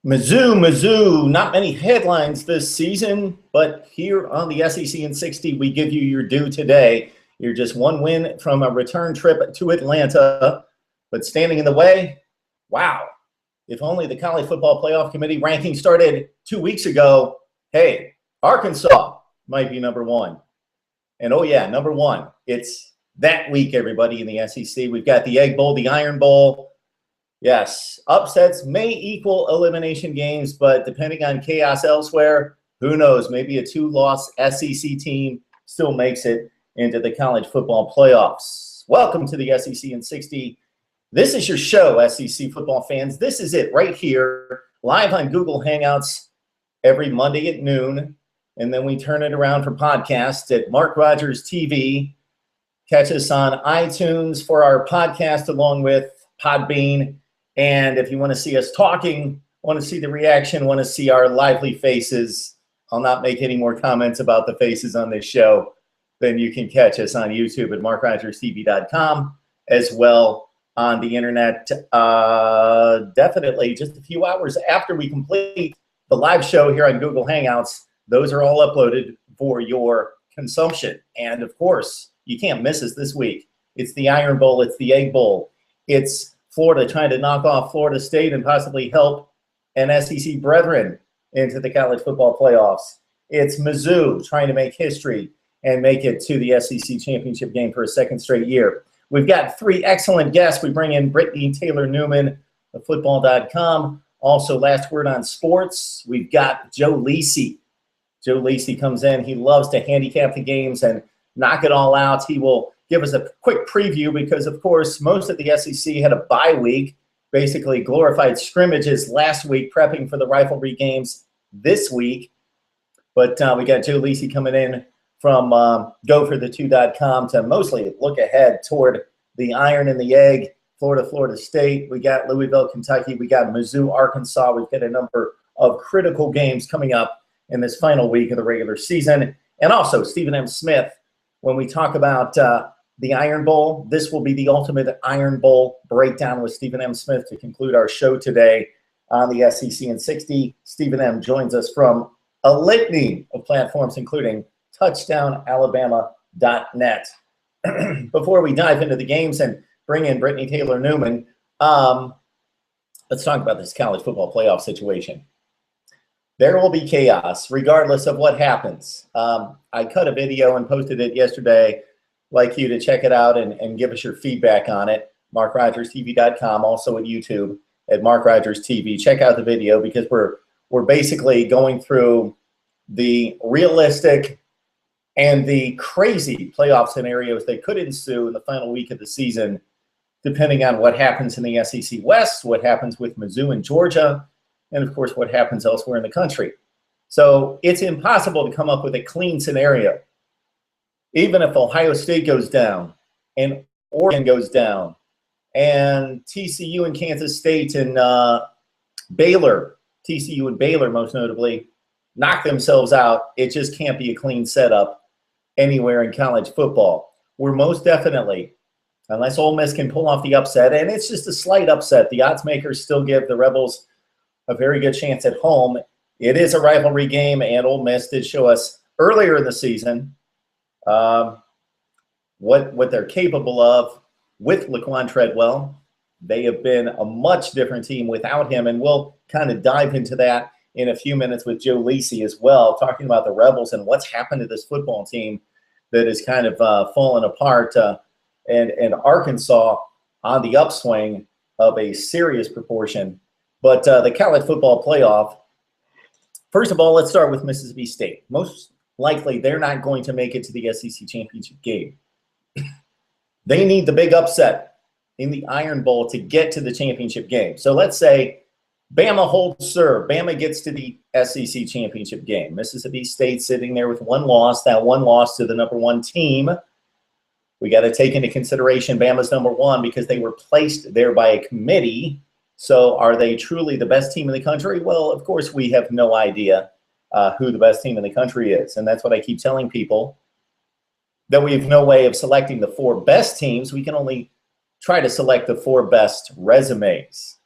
Mizzou, not many headlines this season, but here on the SEC in 60, we give you your due today. You're just one win from a return trip to Atlanta, but standing in the way, wow. If only the College Football Playoff Committee ranking started 2 weeks ago, hey, Arkansas might be number one. And oh yeah, number one. It's that week, everybody, in the SEC. We've got the Egg Bowl, the Iron Bowl. Yes, upsets may equal elimination games, but depending on chaos elsewhere, who knows? Maybe a two-loss SEC team still makes it into the college football playoffs. Welcome to the SEC in 60. This is your show, SEC football fans. This is it right here, live on Google Hangouts every Monday at noon. And then we turn it around for podcasts at MarkRogersTV. Catch us on iTunes for our podcast along with Podbean. And if you want to see us talking, want to see the reaction, want to see our lively faces, I'll not make any more comments about the faces on this show, then you can catch us on YouTube at MarkRogersTV.com, as well on the internet, definitely just a few hours after we complete the live show here on Google Hangouts. Those are all uploaded for your consumption. And of course, you can't miss us this week. It's the Iron Bowl, it's the Egg Bowl, it's Florida trying to knock off Florida State and possibly help an SEC brethren into the college football playoffs. It's Mizzou trying to make history and make it to the SEC championship game for a second straight year. We've got three excellent guests. We bring in Brittnee Taylor Newman of football.com. Also, last word on sports, we've got Joe Lisi. Joe Lisi comes in. He loves to handicap the games and knock it all out. He will give us a quick preview because, of course, most of the SEC had a bye week, basically glorified scrimmages last week, prepping for the rivalry games this week. But we got Joe Lisi coming in from GoForThe2.com to mostly look ahead toward the Iron and the Egg, Florida State. We got Louisville, Kentucky. We got Mizzou, Arkansas. We've got a number of critical games coming up in this final week of the regular season. And also Stephen M. Smith, when we talk about the Iron Bowl, this will be the ultimate Iron Bowl breakdown with Stephen M. Smith to conclude our show today on the SEC in 60. Stephen M. joins us from a litany of platforms, including touchdownalabama.net. Before we dive into the games and bring in Brittnee Taylor Newman, let's talk about this college football playoff situation. There will be chaos regardless of what happens. I cut a video and posted it yesterday. Like you to check it out and give us your feedback on it. MarkRogersTV.com, also at YouTube at MarkRogersTV. Check out the video because we're basically going through the realistic and the crazy playoff scenarios that could ensue in the final week of the season, depending on what happens in the SEC West, what happens with Mizzou and Georgia, and of course what happens elsewhere in the country. So it's impossible to come up with a clean scenario. Even if Ohio State goes down and Oregon goes down and TCU and Kansas State and Baylor, TCU and Baylor most notably, knock themselves out, it just can't be a clean setup anywhere in college football. We're most definitely, unless Ole Miss can pull off the upset, and it's just a slight upset, the odds makers still give the Rebels a very good chance at home. It is a rivalry game, and Ole Miss did show us earlier in the season what they're capable of with Laquan Treadwell. They have been a much different team without him, and we'll kind of dive into that in a few minutes with Joe Lisi as well, talking about the Rebels and what's happened to this football team that is kind of fallen apart, and Arkansas on the upswing of a serious proportion. But the college football playoff, first of all, let's start with Mississippi State. Most likely they're not going to make it to the SEC championship game. They need the big upset in the Iron Bowl to get to the championship game. So let's say Bama holds serve. Bama gets to the SEC championship game. Mississippi State sitting there with one loss, that one loss to the number one team. We got to take into consideration Bama's number one because they were placed there by a committee. So are they truly the best team in the country? Well, of course, we have no idea who the best team in the country is. And that's what I keep telling people, that we have no way of selecting the four best teams. We can only try to select the four best resumes.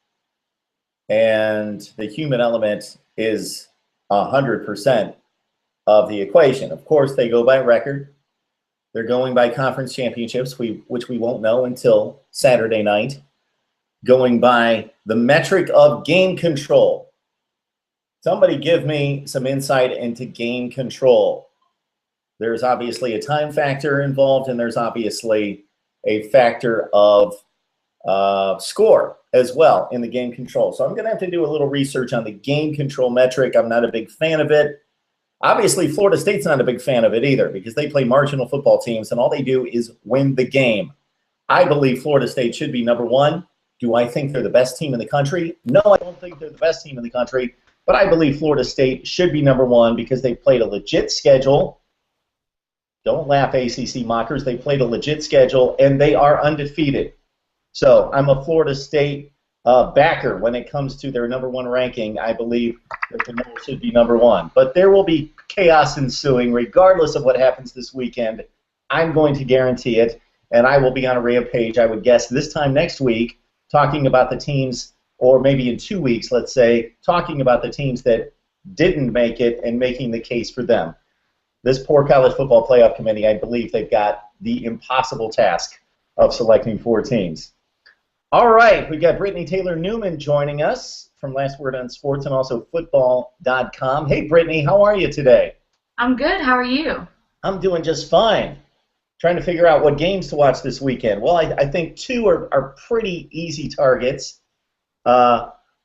and the human element is 100% of the equation. Of course, they go by record. They're going by conference championships, which we won't know until Saturday night. Going by the metric of game control. Somebody give me some insight into game control. There's obviously a time factor involved, and there's obviously a factor of score as well in the game control. So I'm going to have to do a little research on the game control metric. I'm not a big fan of it. Obviously, Florida State's not a big fan of it either, because they play marginal football teams, and all they do is win the game. I believe Florida State should be number one. Do I think they're the best team in the country? No, I don't think they're the best team in the country, but I believe Florida State should be number one because they played a legit schedule. Don't laugh, ACC mockers. They played a legit schedule, and they are undefeated. So I'm a Florida State backer when it comes to their number one ranking. I believe that the Noles should be number one. But there will be chaos ensuing regardless of what happens this weekend. I'm going to guarantee it, and I will be on a rampage, I would guess, this time next week, talking about the teams, or maybe in 2 weeks, let's say, talking about the teams that didn't make it and making the case for them. This poor college football playoff committee, I believe they've got the impossible task of selecting 4 teams. All right, we've got Brittnee Taylor Newman joining us from Last Word on Sports and also football.com. Hey, Brittnee, how are you today? I'm good. How are you? I'm doing just fine. Trying to figure out what games to watch this weekend. Well, I think 2 are pretty easy targets,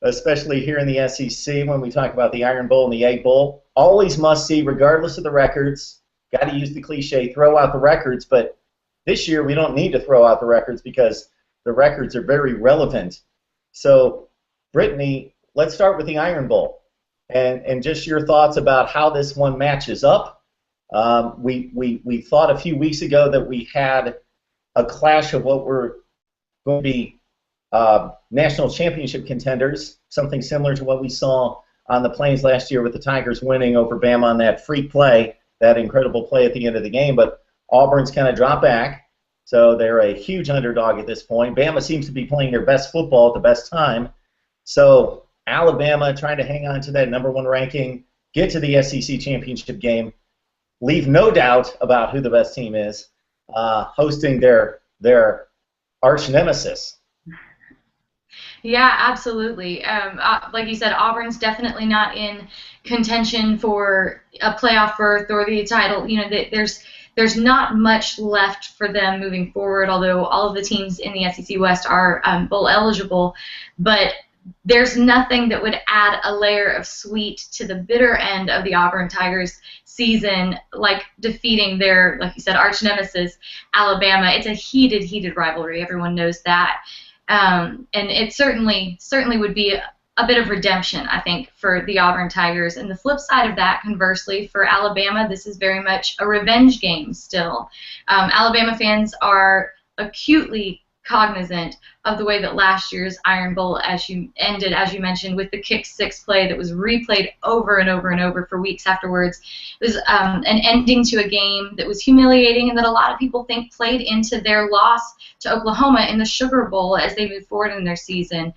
especially here in the SEC when we talk about the Iron Bowl and the Egg Bowl. Always must see, regardless of the records. Got to use the cliche, throw out the records, but this year we don't need to throw out the records because the records are very relevant. So, Brittnee, let's start with the Iron Bowl and just your thoughts about how this one matches up. We thought a few weeks ago that we had a clash of what were going to be national championship contenders, something similar to what we saw on the Plains last year with the Tigers winning over Bama on that freak play, that incredible play at the end of the game. But Auburn's kind of dropped back. So they're a huge underdog at this point. Bama seems to be playing their best football at the best time. So Alabama trying to hang on to that number one ranking, get to the SEC championship game, leave no doubt about who the best team is, hosting their arch nemesis. Yeah, absolutely. Like you said, Auburn's definitely not in contention for a playoff berth or the title. You know, there's not much left for them moving forward, although all of the teams in the SEC West are bowl eligible. But there's nothing that would add a layer of sweet to the bitter end of the Auburn Tigers season, like defeating their, like you said, arch nemesis, Alabama. It's a heated rivalry. Everyone knows that. And it certainly would be a bit of redemption, I think, for the Auburn Tigers. And the flip side of that, conversely, for Alabama, this is very much a revenge game still. Alabama fans are acutely cognizant of the way that last year's Iron Bowl ended, as you mentioned, with the kick six play that was replayed over and over and over for weeks afterwards. It was an ending to a game that was humiliating and that a lot of people think played into their loss to Oklahoma in the Sugar Bowl as they move forward in their season.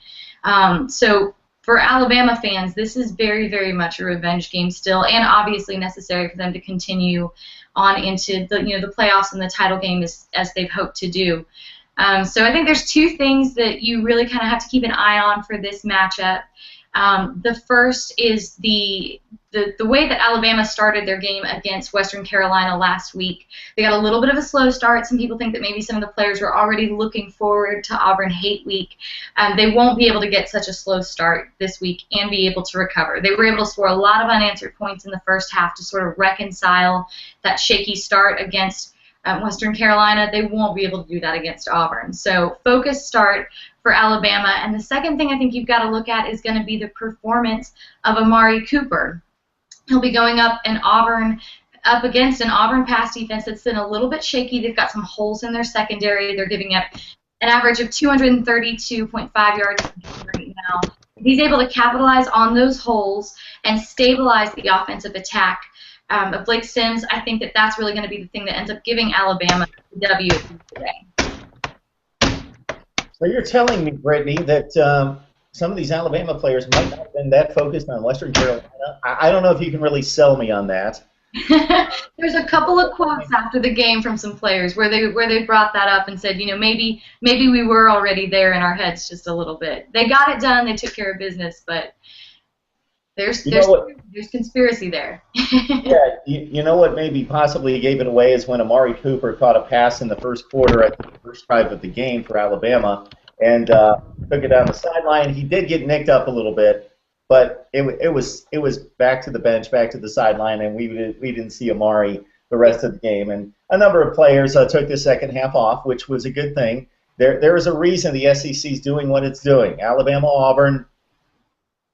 So for Alabama fans, this is very, very much a revenge game still, and obviously necessary for them to continue on into the playoffs and the title game as they've hoped to do. So I think there's 2 things that you really kind of have to keep an eye on for this matchup. The first is the way that Alabama started their game against Western Carolina last week. They got a little bit of a slow start. Some people think that maybe some of the players were already looking forward to Auburn Hate Week. They won't be able to get such a slow start this week and be able to recover. They were able to score a lot of unanswered points in the first half to sort of reconcile that shaky start against Western Carolina. They won't be able to do that against Auburn. So focused start for Alabama. And the second thing I think you've got to look at is going to be the performance of Amari Cooper. He'll be going up against an Auburn pass defense that's been a little bit shaky. They've got some holes in their secondary. They're giving up an average of 232.5 yards right now. If he's able to capitalize on those holes and stabilize the offensive attack of Blake Sims, I think that that's really going to be the thing that ends up giving Alabama the W today. So you're telling me, Brittnee, that some of these Alabama players might not have been that focused on Western Carolina. I don't know if you can really sell me on that. There's a couple of quotes after the game from some players where they brought that up and said, maybe we were already there in our heads just a little bit. They got it done, they took care of business, but there's conspiracy there. Yeah, you know what maybe possibly gave it away is when Amari Cooper caught a pass in the first quarter at the first drive of the game for Alabama and took it down the sideline. He did get nicked up a little bit, but it was back to the bench, back to the sideline, and we didn't see Amari the rest of the game. And a number of players took the second half off, which was a good thing. There is a reason the SEC is doing what it's doing. Alabama, Auburn,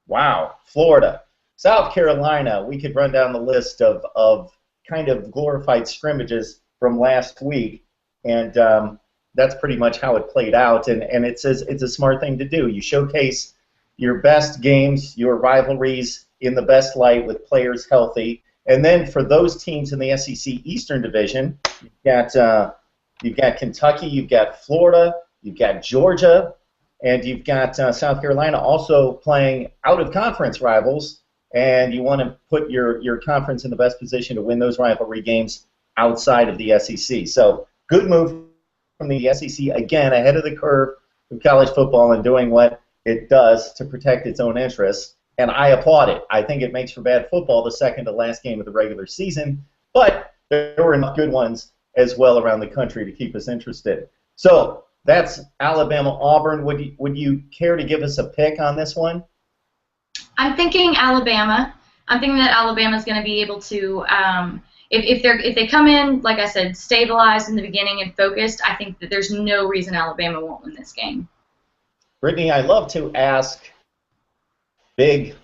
wow, Florida, South Carolina. We could run down the list of kind of glorified scrimmages from last week, and that's pretty much how it played out. And it's a smart thing to do. You showcase your best games, your rivalries in the best light with players healthy. And then for those teams in the SEC Eastern Division, you've got Kentucky, you've got Florida, you've got Georgia, and you've got South Carolina also playing out-of-conference rivals, and you want to put your conference in the best position to win those rivalry games outside of the SEC. So good move from the SEC, again, ahead of the curve of college football and doing what it does to protect its own interests, and I applaud it. I think it makes for bad football the second to last game of the regular season, but there were enough good ones as well around the country to keep us interested. So that's Alabama-Auburn. Would you care to give us a pick on this one? I'm thinking Alabama. I'm thinking that Alabama's going to be able to, if they come in, like I said, stabilized in the beginning and focused, I think that there's no reason Alabama won't win this game. Brittnee, I love to ask, big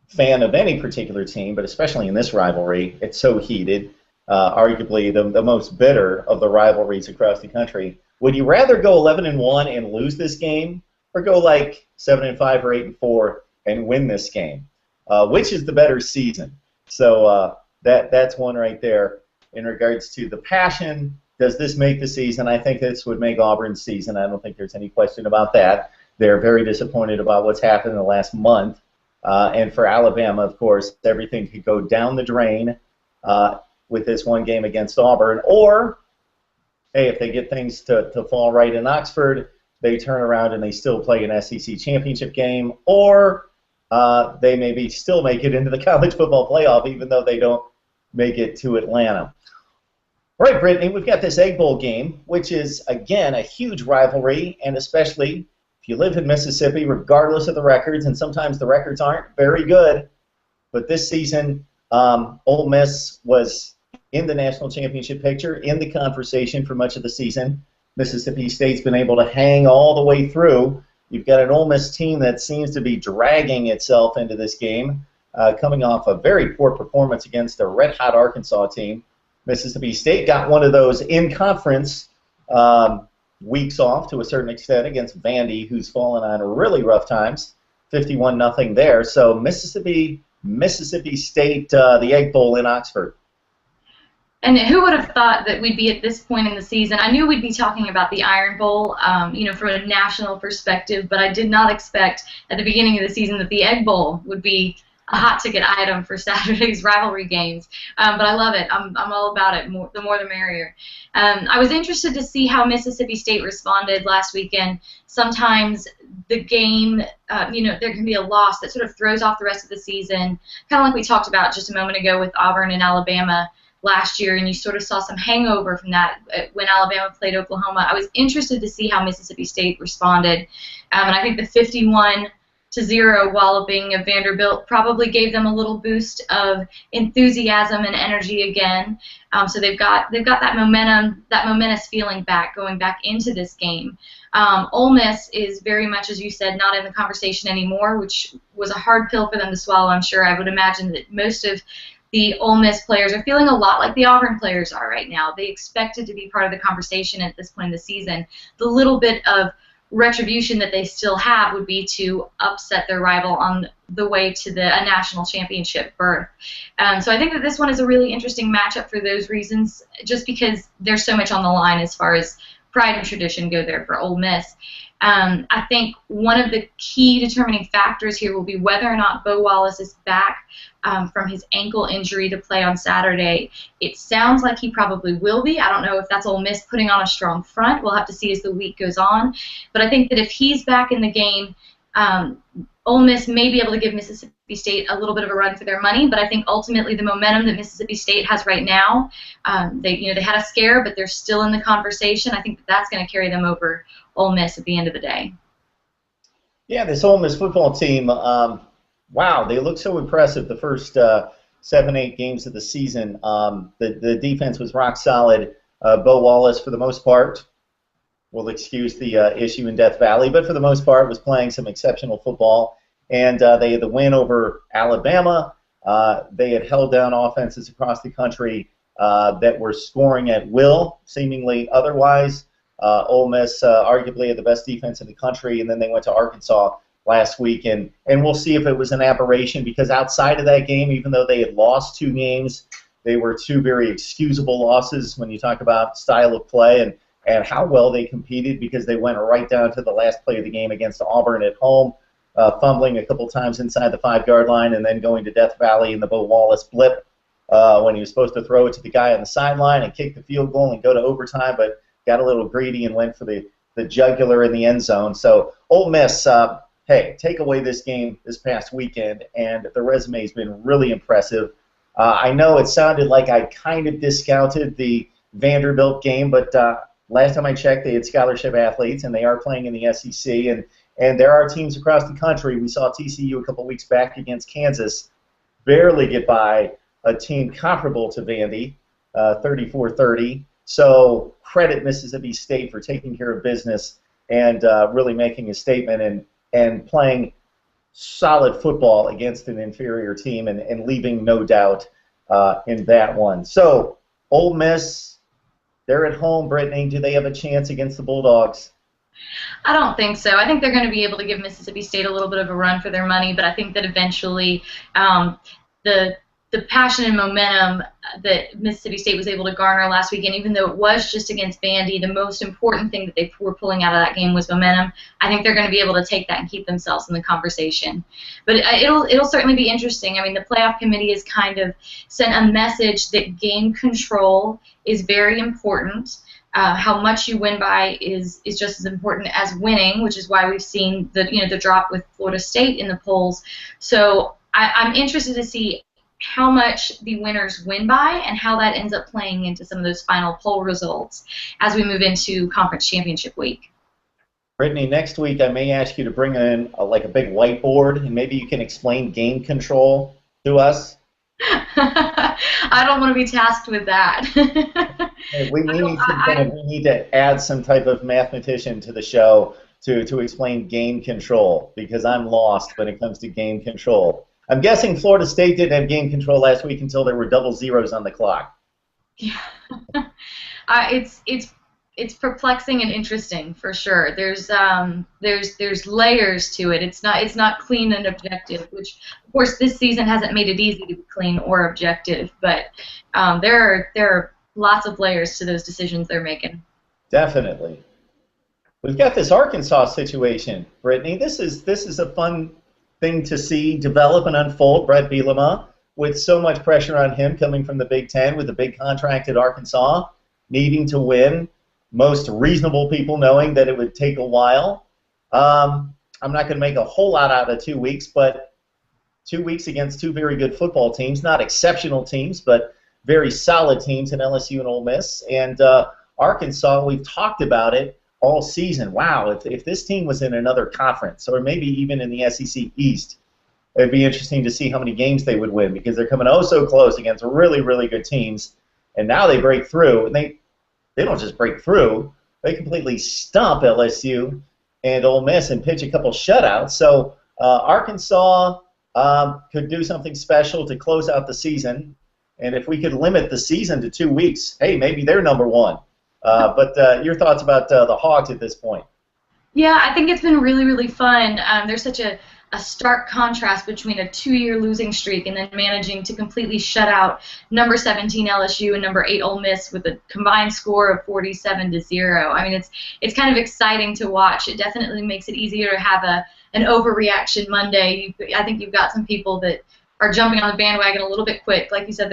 fan of any particular team, but especially in this rivalry, it's so heated, arguably the most bitter of the rivalries across the country. Would you rather go 11-1 and lose this game, or go like 7-5 or 8-4 and win this game? Which is the better season? So that's one right there. In regards to the passion, does this make the season? I think this would make Auburn's season. I don't think there's any question about that. They're very disappointed about what's happened in the last month. And for Alabama, of course, everything could go down the drain with this one game against Auburn. Or, hey, if they get things to fall right in Oxford, they turn around and they still play an SEC championship game. Or they maybe still make it into the college football playoff, even though they don't make it to Atlanta. All right, Brittnee, we've got this Egg Bowl game, which is, again, a huge rivalry, and especially if you live in Mississippi, regardless of the records, and sometimes the records aren't very good, but this season, Ole Miss was in the national championship picture, in the conversation for much of the season. Mississippi State's been able to hang all the way through. You've got an Ole Miss team that seems to be dragging itself into this game, coming off a very poor performance against a red-hot Arkansas team. Mississippi State got one of those in-conference weeks off to a certain extent against Vandy, who's fallen on really rough times, 51-0 there. So Mississippi State, the Egg Bowl in Oxford. And who would have thought that we'd be at this point in the season? I knew we'd be talking about the Iron Bowl, from a national perspective, but I did not expect at the beginning of the season that the Egg Bowl would be a hot ticket item for Saturday's rivalry games. But I love it. I'm all about it. The more the merrier. I was interested to see how Mississippi State responded last weekend. Sometimes the game, there can be a loss that sort of throws off the rest of the season, kind of like we talked about just a moment ago with Auburn and Alabama last year, and you sort of saw some hangover from that when Alabama played Oklahoma. I was interested to see how Mississippi State responded, and I think the 51-0 walloping of Vanderbilt probably gave them a little boost of enthusiasm and energy again. So they've got that momentum, that momentous feeling back going back into this game. Ole Miss is very much, as you said, not in the conversation anymore, which was a hard pill for them to swallow. I'm sure. I would imagine that most of the Ole Miss players are feeling a lot like the Auburn players are right now. They expected to be part of the conversation at this point in the season. The little bit of retribution that they still have would be to upset their rival on the way to a national championship berth. So I think that this one is a really interesting matchup for those reasons, just because there's so much on the line as far as pride and tradition go there for Ole Miss. I think one of the key determining factors here will be whether or not Bo Wallace is back from his ankle injury to play on Saturday. It sounds like he probably will be. I don't know if that's Ole Miss putting on a strong front. We'll have to see as the week goes on. But I think that if he's back in the game, Ole Miss may be able to give Mississippi State a little bit of a run for their money, but I think ultimately the momentum that Mississippi State has right now, they had a scare, but they're still in the conversation. I think that's going to carry them over Ole Miss at the end of the day. Yeah, this Ole Miss football team, wow, they look so impressive the first 7-8 games of the season. The defense was rock solid. Bo Wallace, for the most part, we'll excuse the issue in Death Valley, but for the most part was playing some exceptional football. And they had the win over Alabama. They had held down offenses across the country that were scoring at will, seemingly otherwise. Ole Miss arguably had the best defense in the country, and then they went to Arkansas last week. And we'll see if it was an aberration, because outside of that game, even though they had lost 2 games, they were 2 very excusable losses when you talk about style of play and how well they competed, because they went right down to the last play of the game against Auburn at home, fumbling a couple times inside the 5-yard line, and then going to Death Valley in the Bo Wallace blip when he was supposed to throw it to the guy on the sideline and kick the field goal and go to overtime, but got a little greedy and went for the jugular in the end zone. So Ole Miss, hey, take away this game this past weekend, and the resume has been really impressive. I know it sounded like I kind of discounted the Vanderbilt game, but last time I checked, they had scholarship athletes, and they are playing in the SEC, and there are teams across the country. We saw TCU a couple weeks back against Kansas barely get by a team comparable to Vandy, 34-30. So credit Mississippi State for taking care of business and really making a statement and playing solid football against an inferior team and leaving no doubt in that one. So Ole Miss, they're at home, Brittnee. Do they have a chance against the Bulldogs? I don't think so. I think they're going to be able to give Mississippi State a little bit of a run for their money, but I think that eventually the passion and momentum that Mississippi State was able to garner last weekend, even though it was just against Vandy, the most important thing that they were pulling out of that game was momentum. I think they're going to be able to take that and keep themselves in the conversation. But it'll certainly be interesting. I mean, the playoff committee has kind of sent a message that game control is very important. How much you win by is just as important as winning, which is why we've seen the drop with Florida State in the polls. So I'm interested to see how much the winners win by and how that ends up playing into some of those final poll results as we move into conference championship week. Brittnee, next week I may ask you to bring in a big whiteboard, and maybe you can explain game control to us. I don't want to be tasked with that. We need to add some type of mathematician to the show to explain game control, because I'm lost when it comes to game control. I'm guessing Florida State didn't have game control last week until there were double zeros on the clock. Yeah, it's perplexing and interesting for sure. There's layers to it. It's not clean and objective, which of course this season hasn't made it easy to be clean or objective. But there are lots of layers to those decisions they're making. Definitely. We've got this Arkansas situation, Brittnee. This is a fun thing to see develop and unfold. Brett Bielema, with so much pressure on him coming from the Big Ten with a big contract at Arkansas, needing to win. Most reasonable people knowing that it would take a while. I'm not going to make a whole lot out of 2 weeks, but 2 weeks against 2 very good football teams, not exceptional teams, but very solid teams in LSU and Ole Miss. And Arkansas, we've talked about it all season. Wow, if this team was in another conference, or maybe even in the SEC East, it'd be interesting to see how many games they would win, because they're coming oh so close against really, really good teams. And now they break through, and they don't just break through, they completely stomp LSU and Ole Miss and pitch a couple shutouts. So Arkansas could do something special to close out the season. And if we could limit the season to 2 weeks, hey, maybe they're number one. But your thoughts about the Hogs at this point? Yeah, I think it's been really, really fun. There's such a a stark contrast between a 2-year losing streak and then managing to completely shut out number 17 LSU and number 8 Ole Miss with a combined score of 47-0. I mean, it's kind of exciting to watch. It definitely makes it easier to have an overreaction Monday. I think you've got some people that are jumping on the bandwagon a little bit quick. Like you said,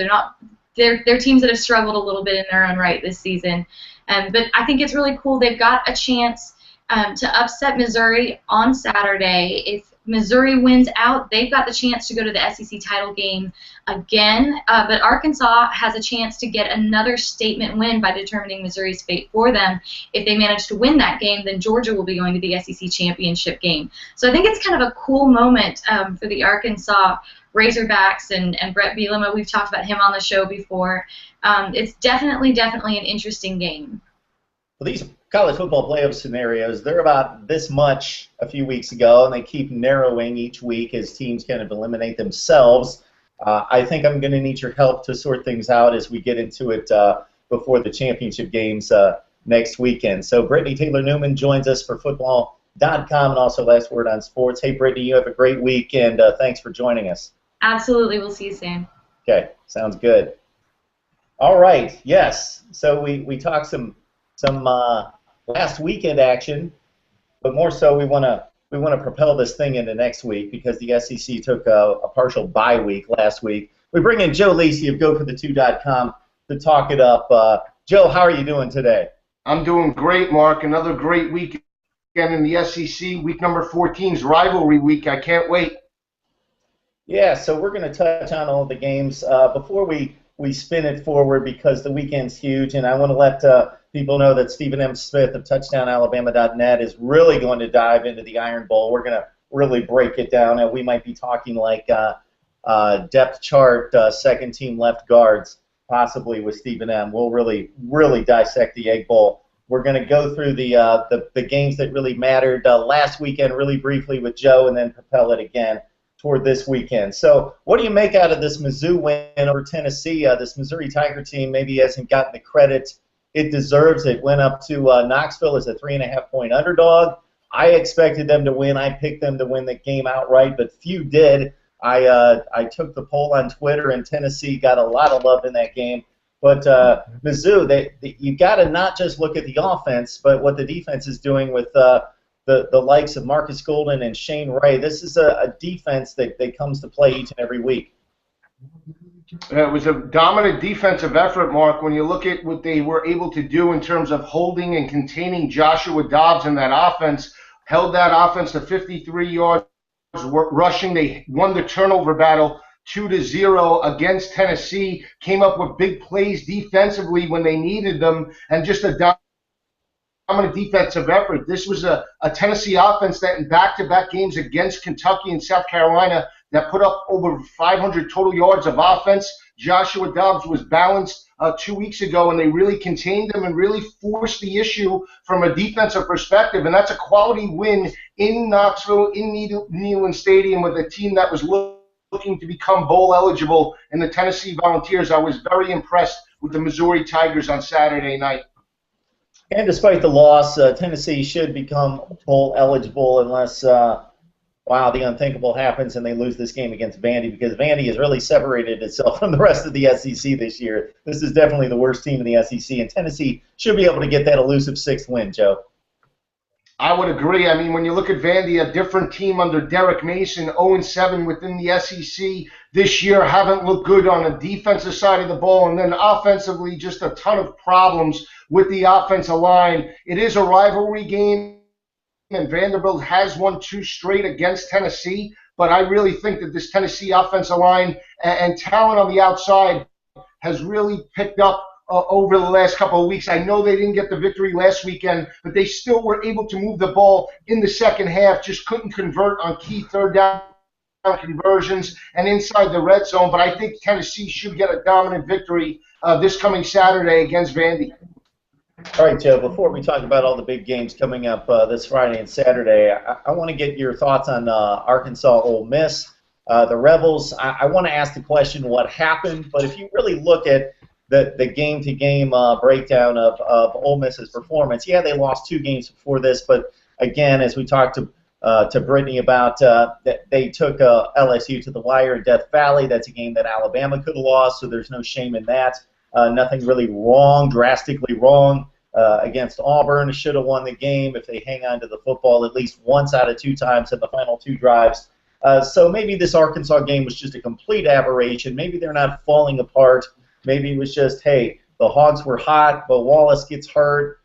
they're teams that have struggled a little bit in their own right this season. But I think it's really cool. They've got a chance to upset Missouri on Saturday. If Missouri wins out, they've got the chance to go to the SEC title game again. But Arkansas has a chance to get another statement win by determining Missouri's fate for them. If they manage to win that game, then Georgia will be going to the SEC championship game. So I think it's kind of a cool moment for the Arkansas Razorbacks and Brett Bielema. We've talked about him on the show before. It's definitely an interesting game. Well, these college football playoff scenarios, they're about this much a few weeks ago, and they keep narrowing each week as teams kind of eliminate themselves. I think I'm going to need your help to sort things out as we get into it before the championship games next weekend. So Brittnee Taylor Newman joins us for football.com and also Last Word on Sports. Hey, Brittnee, you have a great week, and thanks for joining us. Absolutely. We'll see you soon. Okay, sounds good. All right, yes. So we talked some last weekend action, but more so we want to propel this thing into next week because the SEC took a partial bye week last week. We bring in Joe Lisi of GoForThe2.com to talk it up. Joe, how are you doing today? I'm doing great, Mark. Another great weekend in the SEC. Week number 14's rivalry week. I can't wait. Yeah, so we're going to touch on all the games before we spin it forward because the weekend's huge, and I want to let people know that Stephen M. Smith of TouchdownAlabama.net is really going to dive into the Iron Bowl. We're going to really break it down, and we might be talking like depth chart, second-team left guards, possibly with Stephen M. We'll really dissect the Egg Bowl. We're going to go through the games that really mattered last weekend really briefly with Joe and then propel it again toward this weekend. So what do you make out of this Mizzou win over Tennessee? This Missouri Tiger team maybe hasn't gotten the credit it deserves. It went up to Knoxville as a 3.5-point underdog. I expected them to win. I picked them to win the game outright, but few did. I took the poll on Twitter, and Tennessee got a lot of love in that game. But Mizzou, you got to not just look at the offense, but what the defense is doing with the likes of Marcus Golden and Shane Ray. This is a defense that comes to play each and every week. It was a dominant defensive effort, Mark, when you look at what they were able to do in terms of holding and containing Joshua Dobbs in that offense, held that offense to 53 yards rushing. They won the turnover battle 2-0 against Tennessee, came up with big plays defensively when they needed them, and just a dominant defensive effort. This was a Tennessee offense that in back-to-back games against Kentucky and South Carolina that put up over 500 total yards of offense. Joshua Dobbs was balanced 2 weeks ago, and they really contained him and really forced the issue from a defensive perspective. And that's a quality win in Knoxville, in Neyland Stadium, with a team that was looking to become bowl eligible in the Tennessee Volunteers. I was very impressed with the Missouri Tigers on Saturday night. And despite the loss, Tennessee should become bowl eligible unless, the unthinkable happens and they lose this game against Vandy, because Vandy has really separated itself from the rest of the SEC this year. This is definitely the worst team in the SEC, and Tennessee should be able to get that elusive 6th win, Joe. I would agree. I mean, when you look at Vandy, a different team under Derek Mason, 0-7 within the SEC this year, haven't looked good on the defensive side of the ball, and then offensively, just a ton of problems with the offensive line. It is a rivalry game, and Vanderbilt has won 2 straight against Tennessee, but I really think that this Tennessee offensive line and talent on the outside has really picked up over the last couple of weeks. I know they didn't get the victory last weekend, but they still were able to move the ball in the second half, just couldn't convert on key third down conversions and inside the red zone. But I think Tennessee should get a dominant victory this coming Saturday against Vandy. All right, Joe, before we talk about all the big games coming up this Friday and Saturday, I want to get your thoughts on Arkansas Ole Miss. The Rebels, I want to ask the question, what happened? But if you really look at the game-to-game breakdown of Ole Miss's performance, yeah, they lost 2 games before this, but again, as we talked to Brittnee about that they took LSU to the wire in Death Valley. That's a game that Alabama could have lost, so there's no shame in that. Nothing really wrong, drastically wrong against Auburn. Should have won the game if they hang on to the football at least once out of 2 times in the final 2 drives. So maybe this Arkansas game was just a complete aberration. Maybe they're not falling apart. Maybe it was just, hey, the Hogs were hot, but Wallace gets hurt.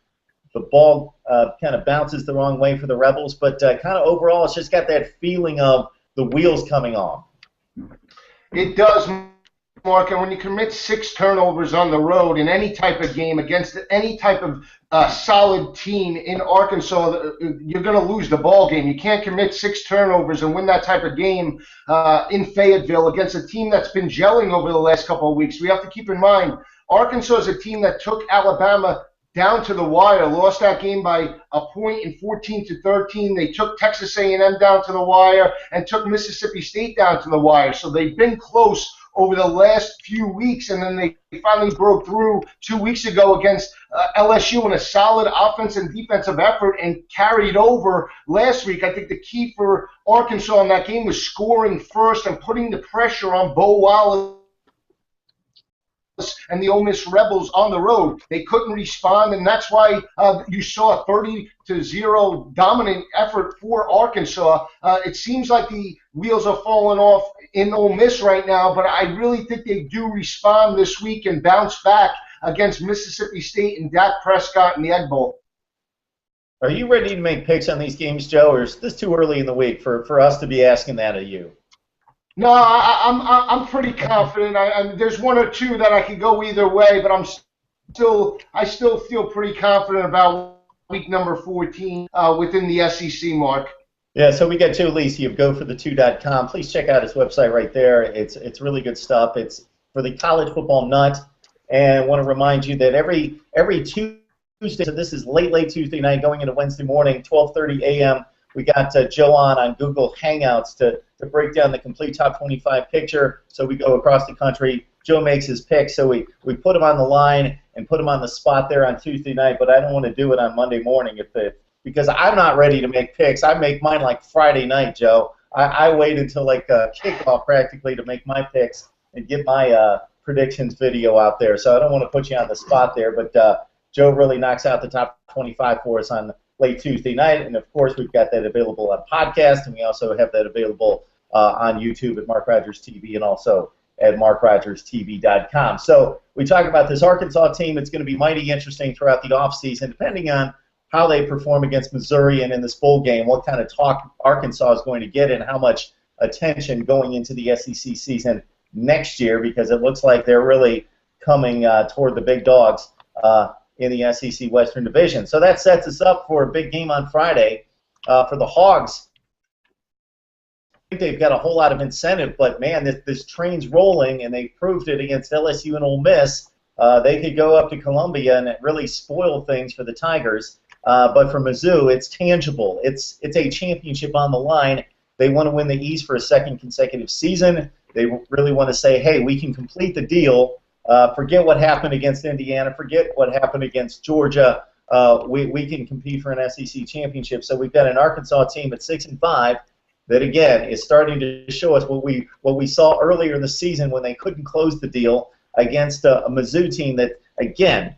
The ball kind of bounces the wrong way for the Rebels. But kind of overall, it's just got that feeling of the wheels coming off. It does, Mark, and when you commit 6 turnovers on the road in any type of game against any type of solid team in Arkansas, you're going to lose the ball game. You can't commit 6 turnovers and win that type of game in Fayetteville against a team that's been gelling over the last couple of weeks. We have to keep in mind, Arkansas is a team that took Alabama down to the wire, lost that game by a point in 14-13. They took Texas A&M down to the wire and took Mississippi State down to the wire. So they've been close over the last few weeks, and then they finally broke through 2 weeks ago against LSU in a solid offense and defensive effort and carried over last week. I think the key for Arkansas in that game was scoring first and putting the pressure on Bo Wallace and the Ole Miss Rebels on the road. They couldn't respond, and that's why you saw a 30-0 dominant effort for Arkansas. It seems like the wheels are falling off in Ole Miss right now, but I really think they do respond this week and bounce back against Mississippi State and Dak Prescott in the Egg Bowl. Are you ready to make picks on these games, Joe, or is this too early in the week for us to be asking that of you? No, I'm pretty confident. There's 1 or 2 that I could go either way, but I still feel pretty confident about week number 14 within the SEC, Mark. Yeah, so we got Joe Lisi of GoForThe2.com. Please check out his website right there. It's really good stuff. It's for the college football nut, and I want to remind you that every Tuesday, so this is late Tuesday night, going into Wednesday morning, 12:30 a.m. We got Joe on Google Hangouts to break down the complete top 25 picture. So we go across the country. Joe makes his picks, so we put him on the line and put him on the spot there on Tuesday night, but I don't want to do it on Monday morning because I'm not ready to make picks. I make mine like Friday night, Joe. I wait until like kickoff practically to make my picks and get my predictions video out there. So I don't want to put you on the spot there, but Joe really knocks out the top 25 for us on late Tuesday night, and of course we've got that available on podcast, and we also have that available on YouTube at MarkRogersTV and also at MarkRogersTV.com. So we talk about this Arkansas team. It's going to be mighty interesting throughout the offseason, depending on how they perform against Missouri and in this bowl game, what kind of talk Arkansas is going to get and how much attention going into the SEC season next year, because it looks like they're really coming toward the big dogs in the SEC Western Division. So that sets us up for a big game on Friday for the Hogs. I think they've got a whole lot of incentive, but man, this train's rolling, and they proved it against LSU and Ole Miss. They could go up to Columbia and really spoil things for the Tigers. But for Mizzou, it's tangible. It's a championship on the line. They want to win the East for a 2nd consecutive season. They really want to say, hey, we can complete the deal. Forget what happened against Indiana. Forget what happened against Georgia. We can compete for an SEC championship. So we've got an Arkansas team at 6-5 that, again, is starting to show us what we saw earlier in the season when they couldn't close the deal against a Mizzou team that, again,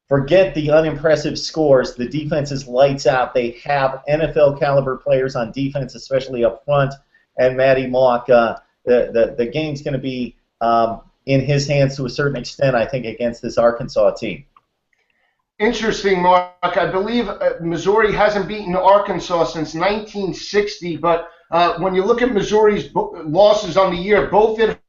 forget the unimpressive scores. The defense is lights out. They have NFL caliber players on defense, especially up front. And Matty Mock, the game's going to be in his hands to a certain extent, I think, against this Arkansas team. Interesting, Mark. I believe Missouri hasn't beaten Arkansas since 1960, but when you look at Missouri's losses on the year, both at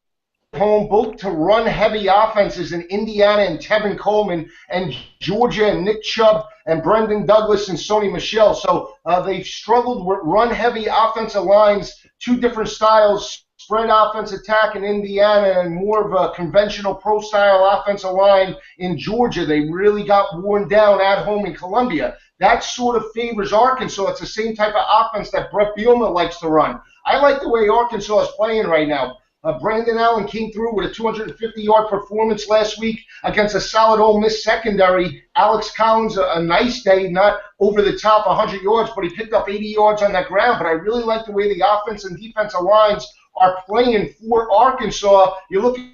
home, both to run-heavy offenses in Indiana and Tevin Coleman, and Georgia and Nick Chubb and Brendan Douglas and Sony Michel. So they've struggled with run-heavy offensive lines, 2 different styles, spread offense attack in Indiana and more of a conventional pro-style offensive line in Georgia. They really got worn down at home in Columbia. That sort of favors Arkansas. It's the same type of offense that Brett Bielema likes to run. I like the way Arkansas is playing right now. Brandon Allen came through with a 250-yard performance last week against a solid Ole Miss secondary. Alex Collins, a nice day, not over the top 100 yards, but he picked up 80 yards on that ground. But I really like the way the offense and defensive lines are playing for Arkansas. You're looking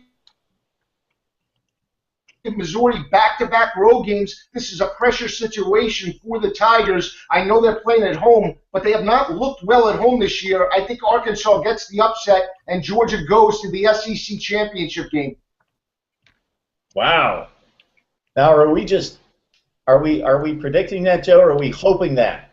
at Missouri back-to-back road games. This is a pressure situation for the Tigers. I know they're playing at home, but they have not looked well at home this year. I think Arkansas gets the upset, and Georgia goes to the SEC championship game. Wow. Now, are we predicting that, Joe, or are we hoping that?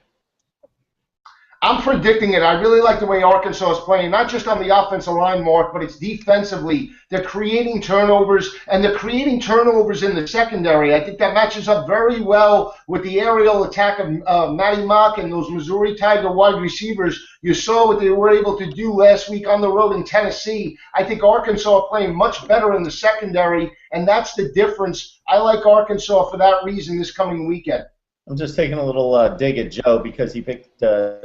I'm predicting it. I really like the way Arkansas is playing, not just on the offensive line, Mark, but it's defensively. They're creating turnovers, and they're creating turnovers in the secondary. I think that matches up very well with the aerial attack of Matty Mock and those Missouri Tiger wide receivers. You saw what they were able to do last week on the road in Tennessee. I think Arkansas are playing much better in the secondary, and that's the difference. I like Arkansas for that reason this coming weekend. I'm just taking a little dig at Joe because he picked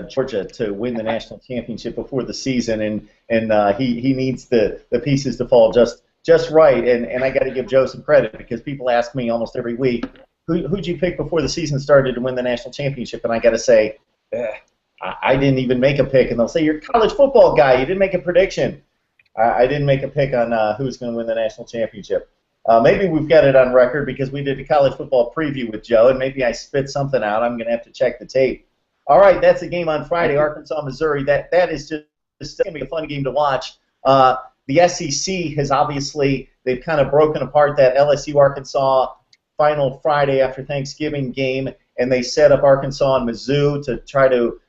Georgia to win the national championship before the season, and he needs the pieces to fall just right. And I got to give Joe some credit because people ask me almost every week, who'd you pick before the season started to win the national championship? And I got to say, I didn't even make a pick. And they'll say, you're a college football guy. You didn't make a prediction. I didn't make a pick on who's going to win the national championship. Maybe we've got it on record because we did a college football preview with Joe, and maybe I spit something out. I'm going to have to check the tape. All right, that's the game on Friday, Arkansas, Missouri. That is just going to be a fun game to watch. The SEC has obviously, they've kind of broken apart that LSU-Arkansas final Friday after Thanksgiving game, and they set up Arkansas and Mizzou to try to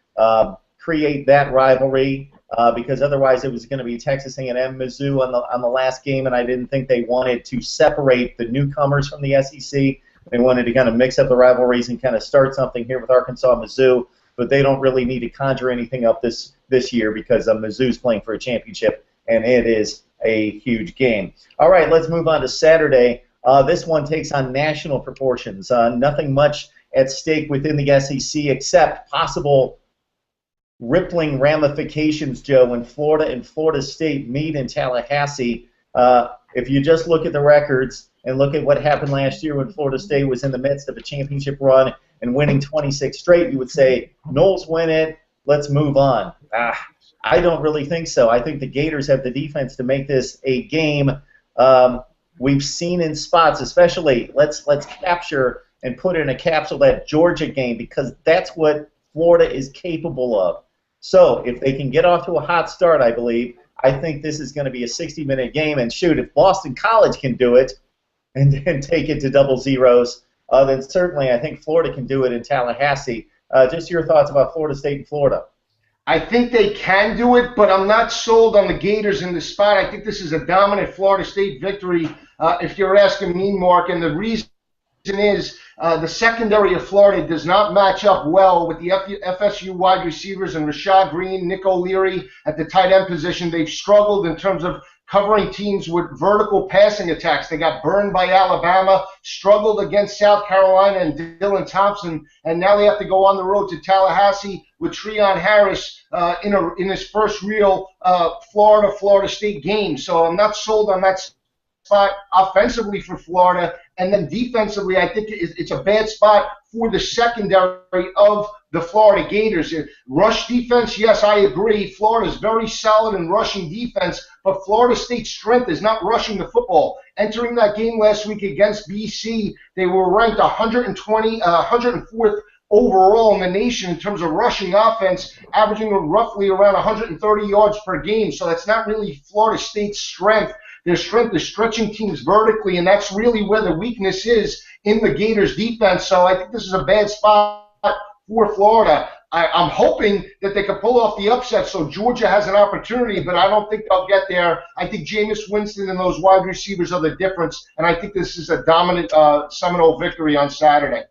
create that rivalry. Because otherwise it was going to be Texas A&M Mizzou on the last game, and I didn't think they wanted to separate the newcomers from the SEC. They wanted to kind of mix up the rivalries and kind of start something here with Arkansas and Mizzou, but they don't really need to conjure anything up this year because Mizzou's playing for a championship, and it is a huge game. All right, let's move on to Saturday. This one takes on national proportions. Nothing much at stake within the SEC except possible rippling ramifications, Joe, when Florida and Florida State meet in Tallahassee. If you just look at the records and look at what happened last year when Florida State was in the midst of a championship run and winning 26 straight, you would say, Noles win it, let's move on. I don't really think so. I think the Gators have the defense to make this a game. We've seen in spots, especially, let's capture and put in a capsule that Georgia game because that's what Florida is capable of. So if they can get off to a hot start, I believe, I think this is going to be a 60-minute game. And shoot, if Boston College can do it and then take it to double zeros, then certainly I think Florida can do it in Tallahassee. Just your thoughts about Florida State and Florida. I think they can do it, but I'm not sold on the Gators in this spot. I think this is a dominant Florida State victory, if you're asking me, Mark. And the reason is the secondary of Florida does not match up well with the FSU wide receivers and Rashad Green, Nick O'Leary at the tight end position. They've struggled in terms of covering teams with vertical passing attacks. They got burned by Alabama, struggled against South Carolina and Dylan Thompson, and now they have to go on the road to Tallahassee with Treon Harris in his first real Florida State game. So I'm not sold on that spot offensively for Florida. And then defensively, I think it's a bad spot for the secondary of the Florida Gators. Rush defense, yes, I agree. Florida is very solid in rushing defense, but Florida State's strength is not rushing the football. Entering that game last week against BC, they were ranked 104th overall in the nation in terms of rushing offense, averaging roughly around 130 yards per game. So that's not really Florida State's strength. Their strength is stretching teams vertically, and that's really where the weakness is in the Gators' defense. So I think this is a bad spot for Florida. I'm hoping that they can pull off the upset so Georgia has an opportunity, but I don't think they'll get there. I think Jameis Winston and those wide receivers are the difference, and I think this is a dominant Seminole victory on Saturday.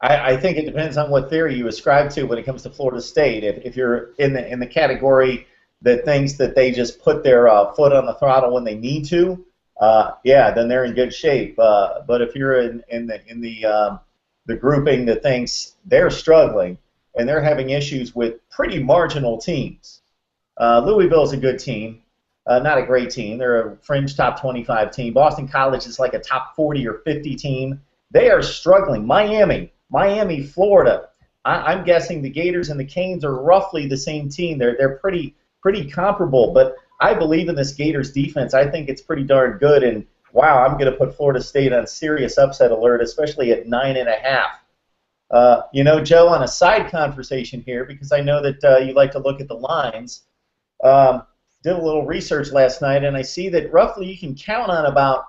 I think it depends on what theory you ascribe to when it comes to Florida State. If you're in the category that thinks that they just put their foot on the throttle when they need to, yeah, then they're in good shape. But if you're in the grouping that thinks they're struggling and they're having issues with pretty marginal teams, Louisville's a good team. Not a great team. They're a fringe top 25 team. Boston College is like a top 40 or 50 team. They are struggling. Miami, Florida. I'm guessing the Gators and the Canes are roughly the same team. They're pretty comparable. But I believe in this Gators defense. I think it's pretty darn good. And wow, I'm going to put Florida State on serious upset alert, especially at 9.5. You know, Joe, on a side conversation here, because I know that you like to look at the lines. Did a little research last night, and I see that roughly you can count on about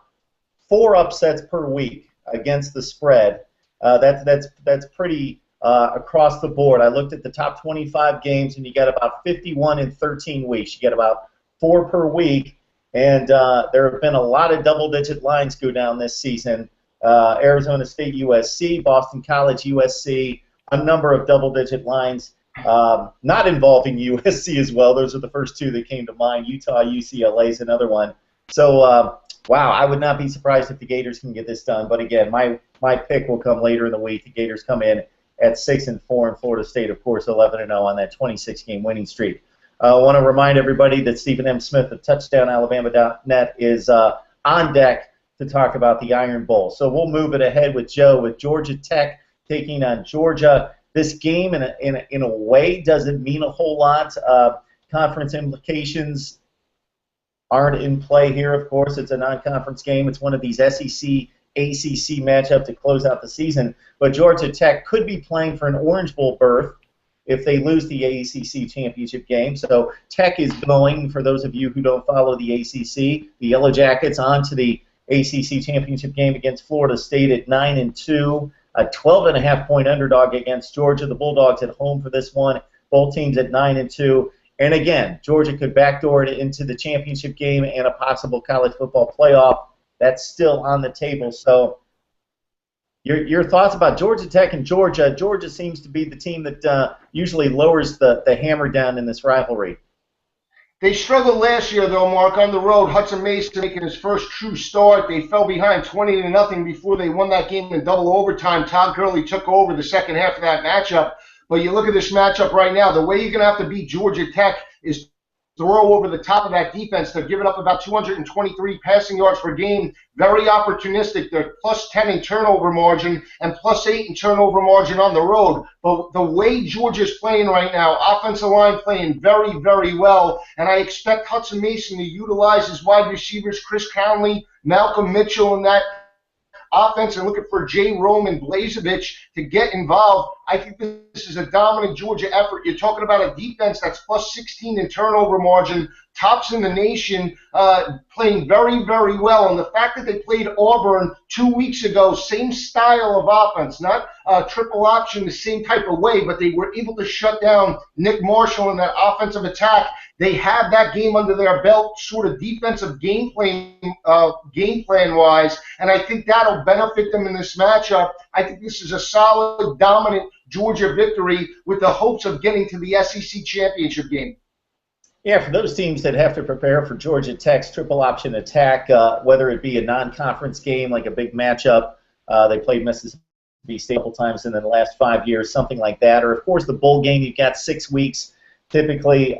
4 upsets per week against the spread. That's pretty across the board. I looked at the top 25 games, and you got about 51 in 13 weeks. You get about 4 per week, and there have been a lot of double-digit lines go down this season. Arizona State, USC, Boston College, USC, a number of double-digit lines. Not involving USC as well. Those are the first 2 that came to mind. Utah, UCLA is another one. So, wow, I would not be surprised if the Gators can get this done. But again, my pick will come later in the week. The Gators come in at 6-4, and Florida State, of course, 11-0 on that 26-game winning streak. I want to remind everybody that Stephen M. Smith of TouchdownAlabama.net is on deck to talk about the Iron Bowl. So we'll move it ahead with Joe with Georgia Tech taking on Georgia. This game, in a way, doesn't mean a whole lot. Conference implications aren't in play here, of course. It's a non-conference game. It's one of these SEC-ACC matchups to close out the season. But Georgia Tech could be playing for an Orange Bowl berth if they lose the ACC championship game. So Tech is going, for those of you who don't follow the ACC, the Yellow Jackets onto the ACC championship game against Florida State at 9-2. A 12.5-point underdog against Georgia. The Bulldogs at home for this one. Both teams at 9-2. And again, Georgia could backdoor it into the championship game and a possible college football playoff. That's still on the table. So your thoughts about Georgia Tech and Georgia. Georgia seems to be the team that usually lowers the hammer down in this rivalry. They struggled last year, though, Mark, on the road. Hudson Mason making his first true start. They fell behind 20-0 before they won that game in double overtime. Todd Gurley took over the second half of that matchup. But you look at this matchup right now, the way you're going to have to beat Georgia Tech is throw over the top of that defense. They're giving up about 223 passing yards per game. Very opportunistic. They're +10 in turnover margin and +8 in turnover margin on the road. But the way Georgia's playing right now, offensive line playing very, very well, and I expect Hudson Mason to utilize his wide receivers, Chris Conley, Malcolm Mitchell, in that offense, and looking for Jay Rome and Blazevich to get involved. I think this is a dominant Georgia effort. You're talking about a defense that's +16 in turnover margin, tops in the nation, playing very, very well. And the fact that they played Auburn 2 weeks ago, same style of offense, not triple option the same type of way, but they were able to shut down Nick Marshall in that offensive attack. They have that game under their belt, sort of defensive game plan-wise, and I think that'll benefit them in this matchup. I think this is a solid, dominant Georgia victory with the hopes of getting to the SEC championship game. Yeah, for those teams that have to prepare for Georgia Tech's triple option attack, whether it be a non-conference game like a big matchup, they played Mississippi State a couple times in the last 5 years, something like that, or of course the bowl game, you've got 6 weeks typically.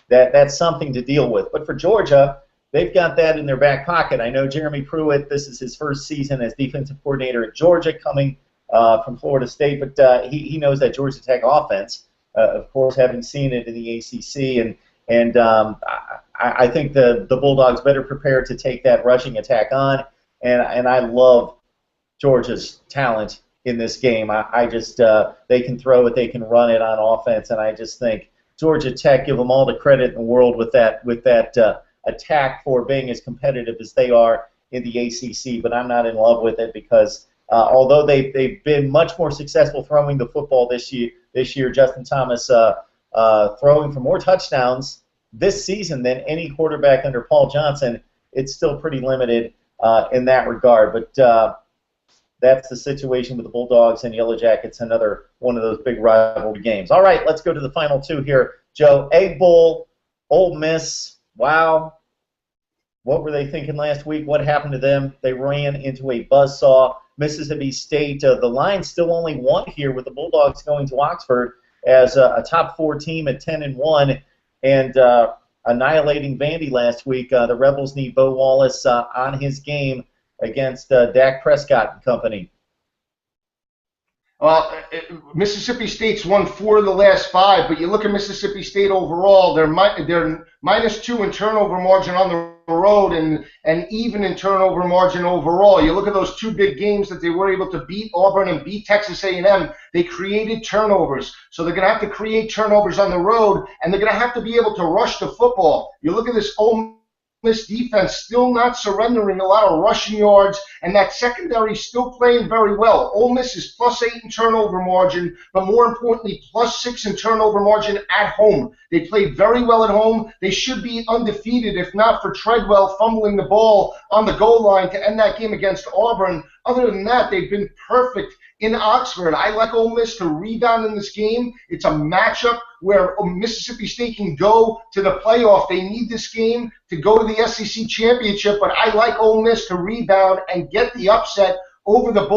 That's something to deal with. But for Georgia, they've got that in their back pocket. I know Jeremy Pruitt, this is his first season as defensive coordinator at Georgia, coming from Florida State, but he knows that Georgia Tech offense, of course, having seen it in the ACC, and I think the Bulldogs better prepared to take that rushing attack on, and I love Georgia's talent in this game. I just they can throw it, they can run it on offense, and I just think Georgia Tech, give them all the credit in the world with that attack for being as competitive as they are in the ACC. But I'm not in love with it because although they've been much more successful throwing the football this year, Justin Thomas throwing for more touchdowns this season than any quarterback under Paul Johnson, it's still pretty limited in that regard. But that's the situation with the Bulldogs and Yellow Jackets, another one of those big rivalry games. All right, let's go to the final two here. Joe, Egg Bowl, Ole Miss, wow. What were they thinking last week? What happened to them? They ran into a buzzsaw. Mississippi State, the line still only 1 here with the Bulldogs going to Oxford as a top 4 team at 10-1. and annihilating Vandy last week. The Rebels need Bo Wallace on his game against Dak Prescott and company. Well, Mississippi State's won 4 of the last 5, but you look at Mississippi State overall, they're -2 in turnover margin on the road and even in turnover margin overall. You look at those 2 big games that they were able to beat Auburn and beat Texas A&M. They created turnovers. So they're going to have to create turnovers on the road, and they're going to have to be able to rush the football. You look at this Ole Miss defense still not surrendering a lot of rushing yards, and that secondary still playing very well. Ole Miss is +8 in turnover margin, but more importantly, +6 in turnover margin at home. They played very well at home. They should be undefeated if not for Treadwell fumbling the ball on the goal line to end that game against Auburn. Other than that, they've been perfect in Oxford. I like Ole Miss to rebound in this game. It's a matchup where Mississippi State can go to the playoff. They need this game to go to the SEC championship, but I like Ole Miss to rebound and get the upset over the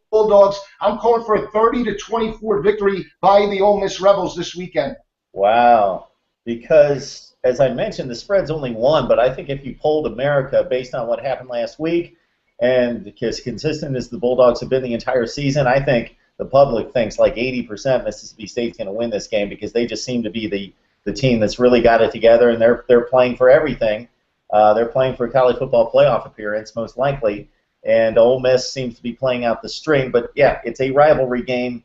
Bulldogs. I'm calling for a 30-24 victory by the Ole Miss Rebels this weekend. Wow. Because, as I mentioned, the spread's only 1, but I think if you polled America based on what happened last week, and as consistent as the Bulldogs have been the entire season, I think the public thinks like 80% Mississippi State's going to win this game because they just seem to be the team that's really got it together, and they're playing for everything. They're playing for a college football playoff appearance, most likely, and Ole Miss seems to be playing out the string. But, yeah, it's a rivalry game.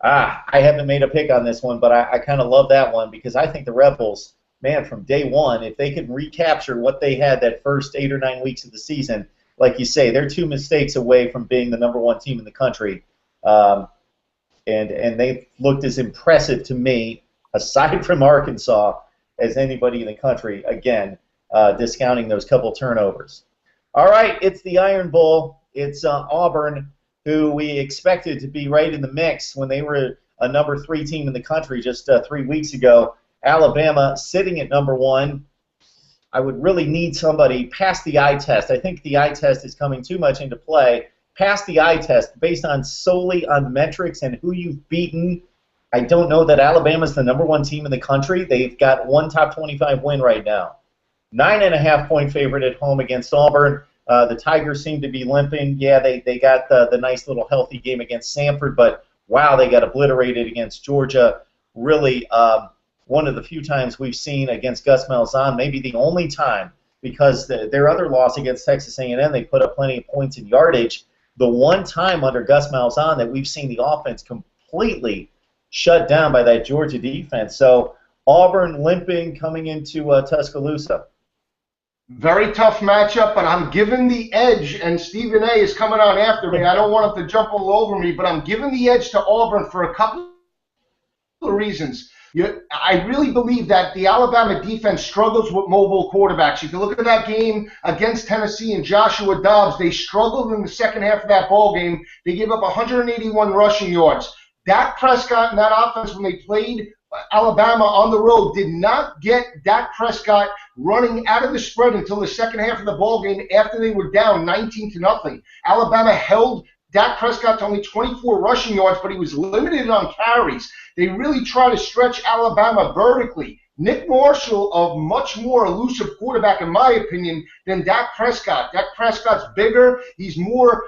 I haven't made a pick on this one, but I kind of love that one because I think the Rebels, man, from day one, if they can recapture what they had that first 8 or 9 weeks of the season, like you say, they're 2 mistakes away from being the #1 team in the country. And they've looked as impressive to me, aside from Arkansas, as anybody in the country, again, discounting those couple turnovers. All right, it's the Iron Bowl. It's Auburn, who we expected to be right in the mix when they were a #3 team in the country just 3 weeks ago. Alabama sitting at #1. I would really need somebody past the eye test. I think the eye test is coming too much into play. Past the eye test, based on solely on metrics and who you've beaten, I don't know that Alabama's the #1 team in the country. They've got 1 top 25 win right now. 9.5-point favorite at home against Auburn. The Tigers seem to be limping. Yeah, they got the nice little healthy game against Samford, but wow, they got obliterated against Georgia. Really, one of the few times we've seen against Gus Malzahn, maybe the only time, because their other loss against Texas A&M, they put up plenty of points in yardage. The one time under Gus Malzahn that we've seen the offense completely shut down by that Georgia defense. So Auburn limping coming into Tuscaloosa. Very tough matchup, but I'm giving the edge, and Stephen A. is coming on after me. I don't want him to jump all over me, but I'm giving the edge to Auburn for a couple of reasons. I really believe that the Alabama defense struggles with mobile quarterbacks. You can look at that game against Tennessee and Joshua Dobbs. They struggled in the second half of that ball game. They gave up 181 rushing yards. Dak Prescott and that offense, when they played Alabama on the road, did not get Dak Prescott running out of the spread until the second half of the ball game after they were down 19-0. Alabama held Dak Prescott to only 24 rushing yards, but he was limited on carries. They really try to stretch Alabama vertically. Nick Marshall, a much more elusive quarterback, in my opinion, than Dak Prescott. Dak Prescott's bigger. He's more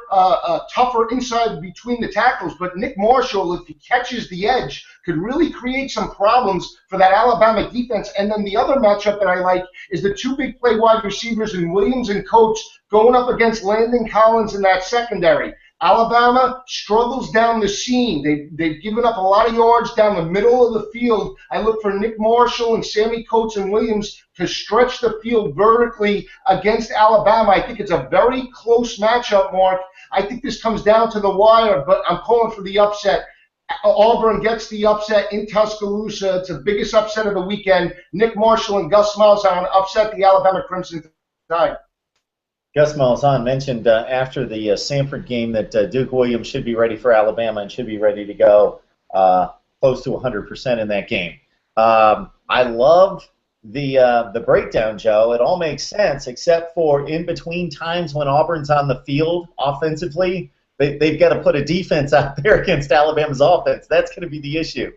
tougher inside between the tackles. But Nick Marshall, if he catches the edge, could really create some problems for that Alabama defense. And then the other matchup that I like is the 2 big play wide receivers in Williams and Coates going up against Landon Collins in that secondary. Alabama struggles down the seam. They've given up a lot of yards down the middle of the field. I look for Nick Marshall and Sammy Coates and Williams to stretch the field vertically against Alabama. I think it's a very close matchup, Mark. I think this comes down to the wire, but I'm calling for the upset. Auburn gets the upset in Tuscaloosa. It's the biggest upset of the weekend. Nick Marshall and Gus Malzahn upset the Alabama Crimson Tide. Gus Malzahn mentioned after the Samford game that Duke Williams should be ready for Alabama and should be ready to go close to 100% in that game. I loved the breakdown, Joe. It all makes sense except for in between times when Auburn's on the field offensively, they've got to put a defense out there against Alabama's offense. That's going to be the issue.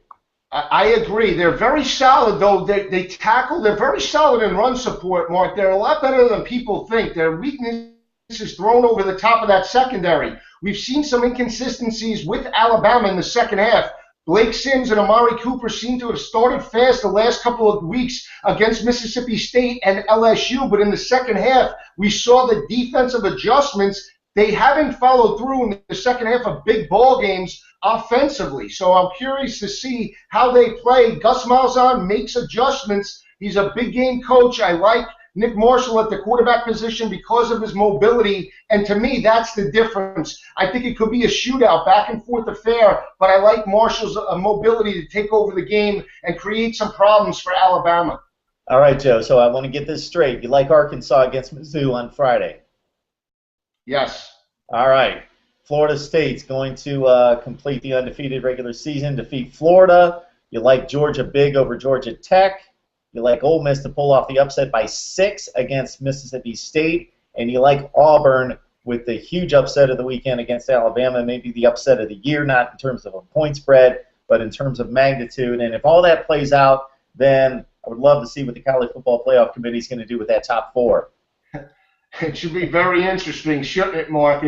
I agree. They're very solid, though. They tackle. They're very solid in run support, Mark. They're a lot better than people think. Their weakness is thrown over the top of that secondary. We've seen some inconsistencies with Alabama in the second half. Blake Sims and Amari Cooper seem to have started fast the last couple of weeks against Mississippi State and LSU, but in the second half, we saw the defensive adjustments. They haven't followed through in the second half of big ball games offensively. So I'm curious to see how they play. Gus Malzahn makes adjustments. He's a big game coach. I like Nick Marshall at the quarterback position because of his mobility, and to me, that's the difference. I think it could be a shootout, back and forth affair, but I like Marshall's mobility to take over the game and create some problems for Alabama. All right, Joe, so I want to get this straight. You like Arkansas against Mizzou on Friday? Yes. All right. Florida State's going to complete the undefeated regular season, defeat Florida. You like Georgia big over Georgia Tech. You like Ole Miss to pull off the upset by 6 against Mississippi State. And you like Auburn with the huge upset of the weekend against Alabama, maybe the upset of the year, not in terms of a point spread, but in terms of magnitude. And if all that plays out, then I would love to see what the College Football Playoff Committee is going to do with that top 4. It should be very interesting, shouldn't it, Mark?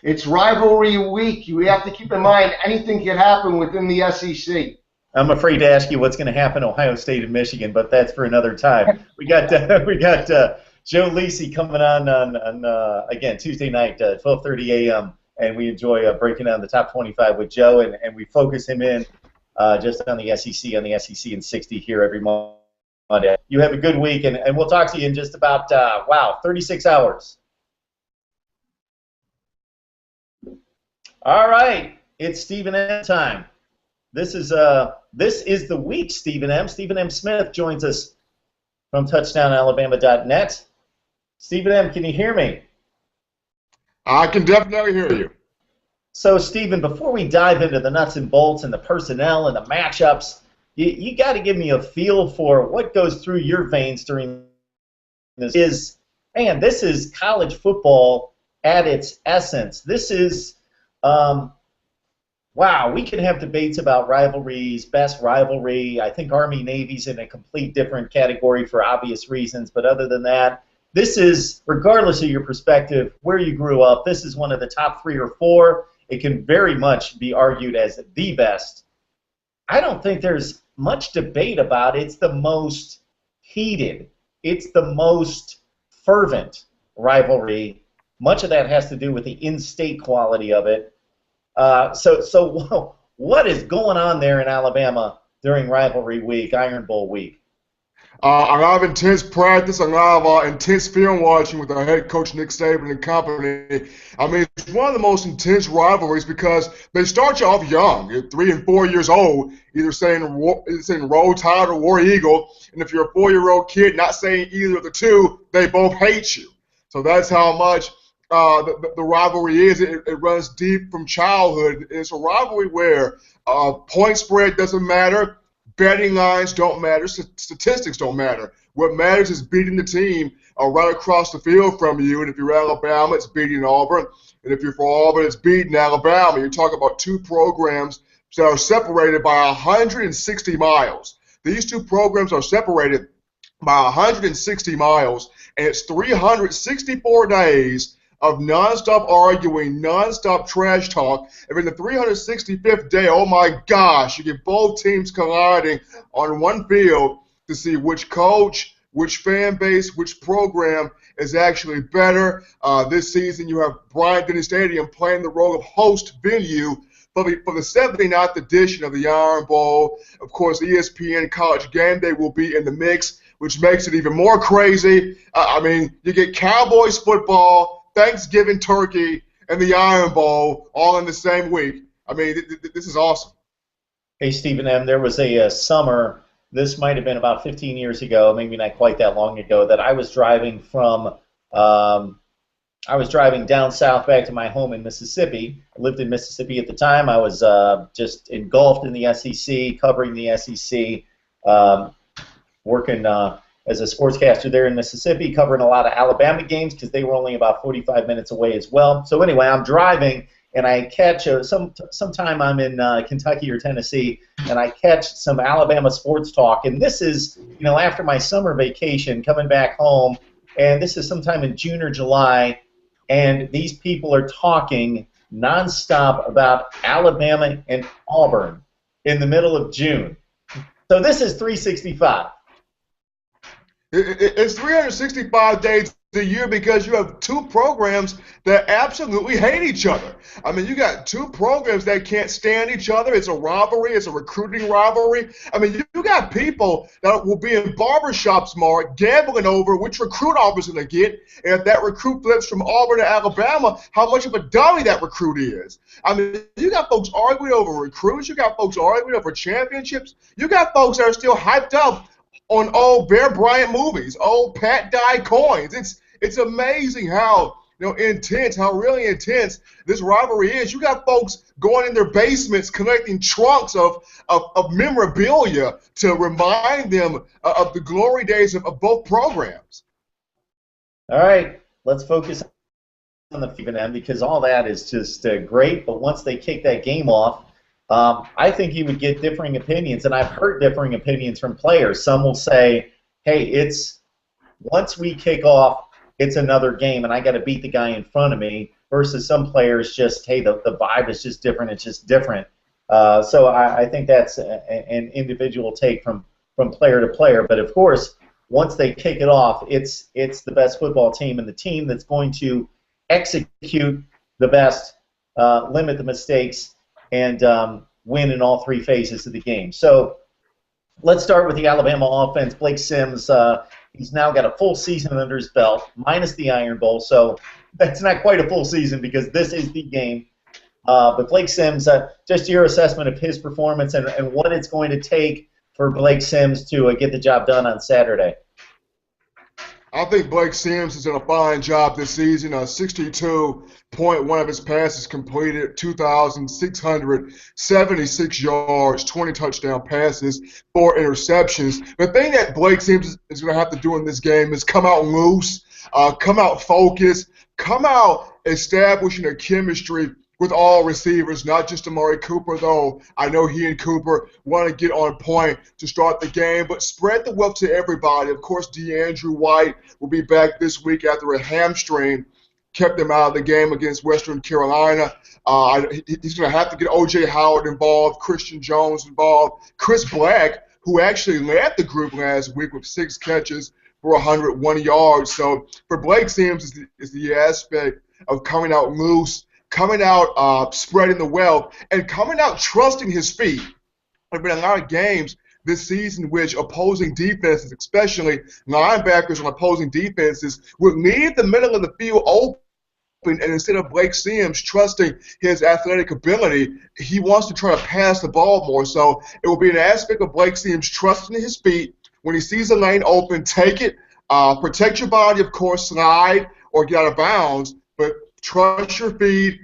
It's rivalry week. You have to keep in mind anything can happen within the SEC. I'm afraid to ask you what's going to happen to Ohio State and Michigan, but that's for another time. We got Joe Lisi coming on again Tuesday night, 12:30 a.m. and we enjoy breaking down the top 25 with Joe, and we focus him in just on the SEC in 60 here every Monday. You have a good week, and we'll talk to you in just about 36 hours. All right, it's Stephen M. time. This is the week, Stephen M. Stephen M. Smith joins us from touchdownalabama.net. Stephen M., can you hear me? I can definitely hear you. So, Stephen, before we dive into the nuts and bolts and the personnel and the matchups, you got to give me a feel for what goes through your veins during this. This is college football at its essence. This is wow, we can have debates about rivalries, best rivalry. I think Army-Navy's in a complete different category for obvious reasons, but other than that, this is, regardless of your perspective, where you grew up, this is one of the top 3 or 4. It can very much be argued as the best. I don't think there's much debate about it. It's the most heated. It's the most fervent rivalry. Much of that has to do with the in-state quality of it. So what is going on there in Alabama during rivalry week, Iron Bowl week? A lot of intense practice, a lot of intense film watching with our head coach Nick Saban and company. I mean, it's one of the most intense rivalries because they start you off young. You're 3 and 4 years old, either saying Roll Tide or War Eagle. And if you're a 4-year-old kid not saying either of the two, they both hate you. So that's how much the rivalry is. It runs deep from childhood. It's a rivalry where point spread doesn't matter. Betting lines don't matter. Statistics don't matter. What matters is beating the team right across the field from you. And if you're Alabama, it's beating Auburn. And if you're for Auburn, it's beating Alabama. You're talking about 2 programs that are separated by 160 miles. These 2 programs are separated by 160 miles, and it's 364 days of nonstop arguing, nonstop trash talk. And in the 365th day, oh my gosh, you get both teams colliding on one field to see which coach, which fan base, which program is actually better. This season, you have Bryant-Denny Stadium playing the role of host venue for the 79th edition of the Iron Bowl. Of course, ESPN College Game Day will be in the mix, which makes it even more crazy. I mean, you get Cowboys football, Thanksgiving turkey, and the Iron Bowl all in the same week. I mean, this is awesome. Hey, Stephen M., there was a summer, this might have been about 15 years ago, maybe not quite that long ago, that I was driving from, down south back to my home in Mississippi. I lived in Mississippi at the time. I was just engulfed in the SEC, covering the SEC, working as a sportscaster there in Mississippi, covering a lot of Alabama games because they were only about 45 minutes away as well. So anyway, I'm driving, and I catch sometime I'm in Kentucky or Tennessee, and I catch some Alabama sports talk. And this is, after my summer vacation, coming back home, and this is sometime in June or July, and these people are talking nonstop about Alabama and Auburn in the middle of June. So this is 365. It's 365 days a year because you have two programs that absolutely hate each other. I mean, you got two programs that can't stand each other. It's a rivalry. It's a recruiting rivalry. I mean, you got people that will be in barbershops, Mark, gambling over which recruit Auburn's going to get, and if that recruit flips from Auburn to Alabama, how much of a dummy that recruit is. I mean, you got folks arguing over recruits. You got folks arguing over championships. You got folks that are still hyped up on old Bear Bryant movies, old Pat Dye coins. It's amazing how intense, how really intense this rivalry is. You got folks going in their basements collecting trunks of memorabilia to remind them of the glory days of both programs. All right, let's focus on the FIBA because all that is just great. But once they kick that game off, I think you would get differing opinions, and I've heard differing opinions from players. Some will say, hey, once we kick off, it's another game, and I got to beat the guy in front of me, versus some players just, hey, the vibe is just different. It's just different. So I think that's an individual take from player to player. But, of course, once they kick it off, it's the best football team and the team that's going to execute the best, limit the mistakes, and win in all three phases of the game. So let's start with the Alabama offense. Blake Sims, he's now got a full season under his belt, minus the Iron Bowl. So that's not quite a full season because this is the game. But Blake Sims, just your assessment of his performance and what it's going to take for Blake Sims to get the job done on Saturday. I think Blake Sims has done a fine job this season. 62.1 of his passes completed, 2,676 yards, 20 touchdown passes, 4 interceptions. The thing that Blake Sims is going to have to do in this game is come out loose, come out focused, come out establishing a chemistry with all receivers, not just Amari Cooper, though I know he and Cooper want to get on point to start the game, but spread the wealth to everybody. Of course, DeAndrew White will be back this week after a hamstring kept him out of the game against Western Carolina. He's going to have to get O.J. Howard involved, Christian Jones involved, Chris Black, who actually led the group last week with 6 catches for 101 yards. So for Blake Sims is the aspect of coming out loose, coming out spreading the wealth, and coming out trusting his feet. There have been a lot of games this season which opposing defenses, especially linebackers on opposing defenses, would leave the middle of the field open, and instead of Blake Sims trusting his athletic ability, he wants to try to pass the ball more. So it will be an aspect of Blake Sims trusting his feet. When he sees a lane open, take it. Protect your body, of course, slide or get out of bounds, but trust your feet,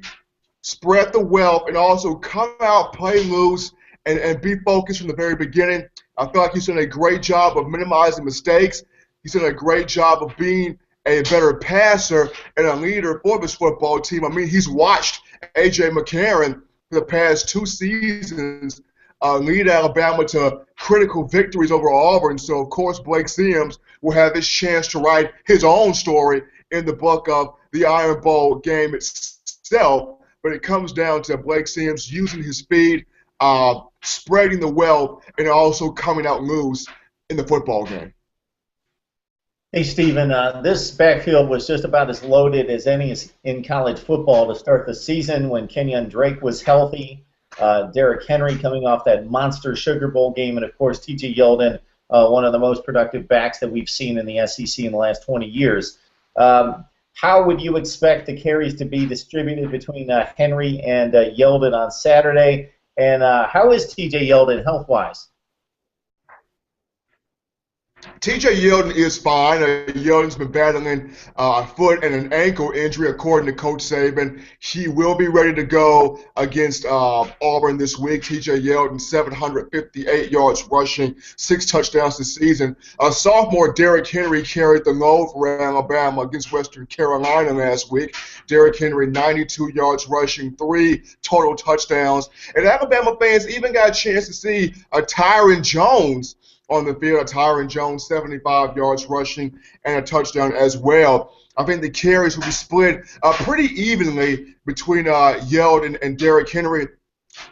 spread the wealth, and also come out, play loose, and be focused from the very beginning. I feel like he's done a great job of minimizing mistakes. He's done a great job of being a better passer and a leader for this football team. I mean, he's watched A.J. McCarron for the past 2 seasons lead Alabama to critical victories over Auburn. So, of course, Blake Sims will have his chance to write his own story in the book of the Iron Bowl game itself. But it comes down to Blake Sims using his speed, spreading the wealth, and also coming out loose in the football game. Hey, Stephen, this backfield was just about as loaded as any in college football to start the season when Kenyon Drake was healthy, Derrick Henry coming off that monster Sugar Bowl game, and, of course, T.J. Yeldon, one of the most productive backs that we've seen in the SEC in the last 20 years. How would you expect the carries to be distributed between Henry and Yeldon on Saturday? And how is T.J. Yeldon health-wise? TJ Yeldon is fine. Yeldon's been battling a foot and an ankle injury, according to Coach Saban. He will be ready to go against Auburn this week. TJ Yeldon, 758 yards rushing, 6 touchdowns this season. Sophomore Derrick Henry carried the load for Alabama against Western Carolina last week. Derrick Henry, 92 yards rushing, 3 total touchdowns. And Alabama fans even got a chance to see Tyron Jones on the field. Tyron Jones, 75 yards rushing and a touchdown as well. I think the carries will be split pretty evenly between Yeldon and Derrick Henry.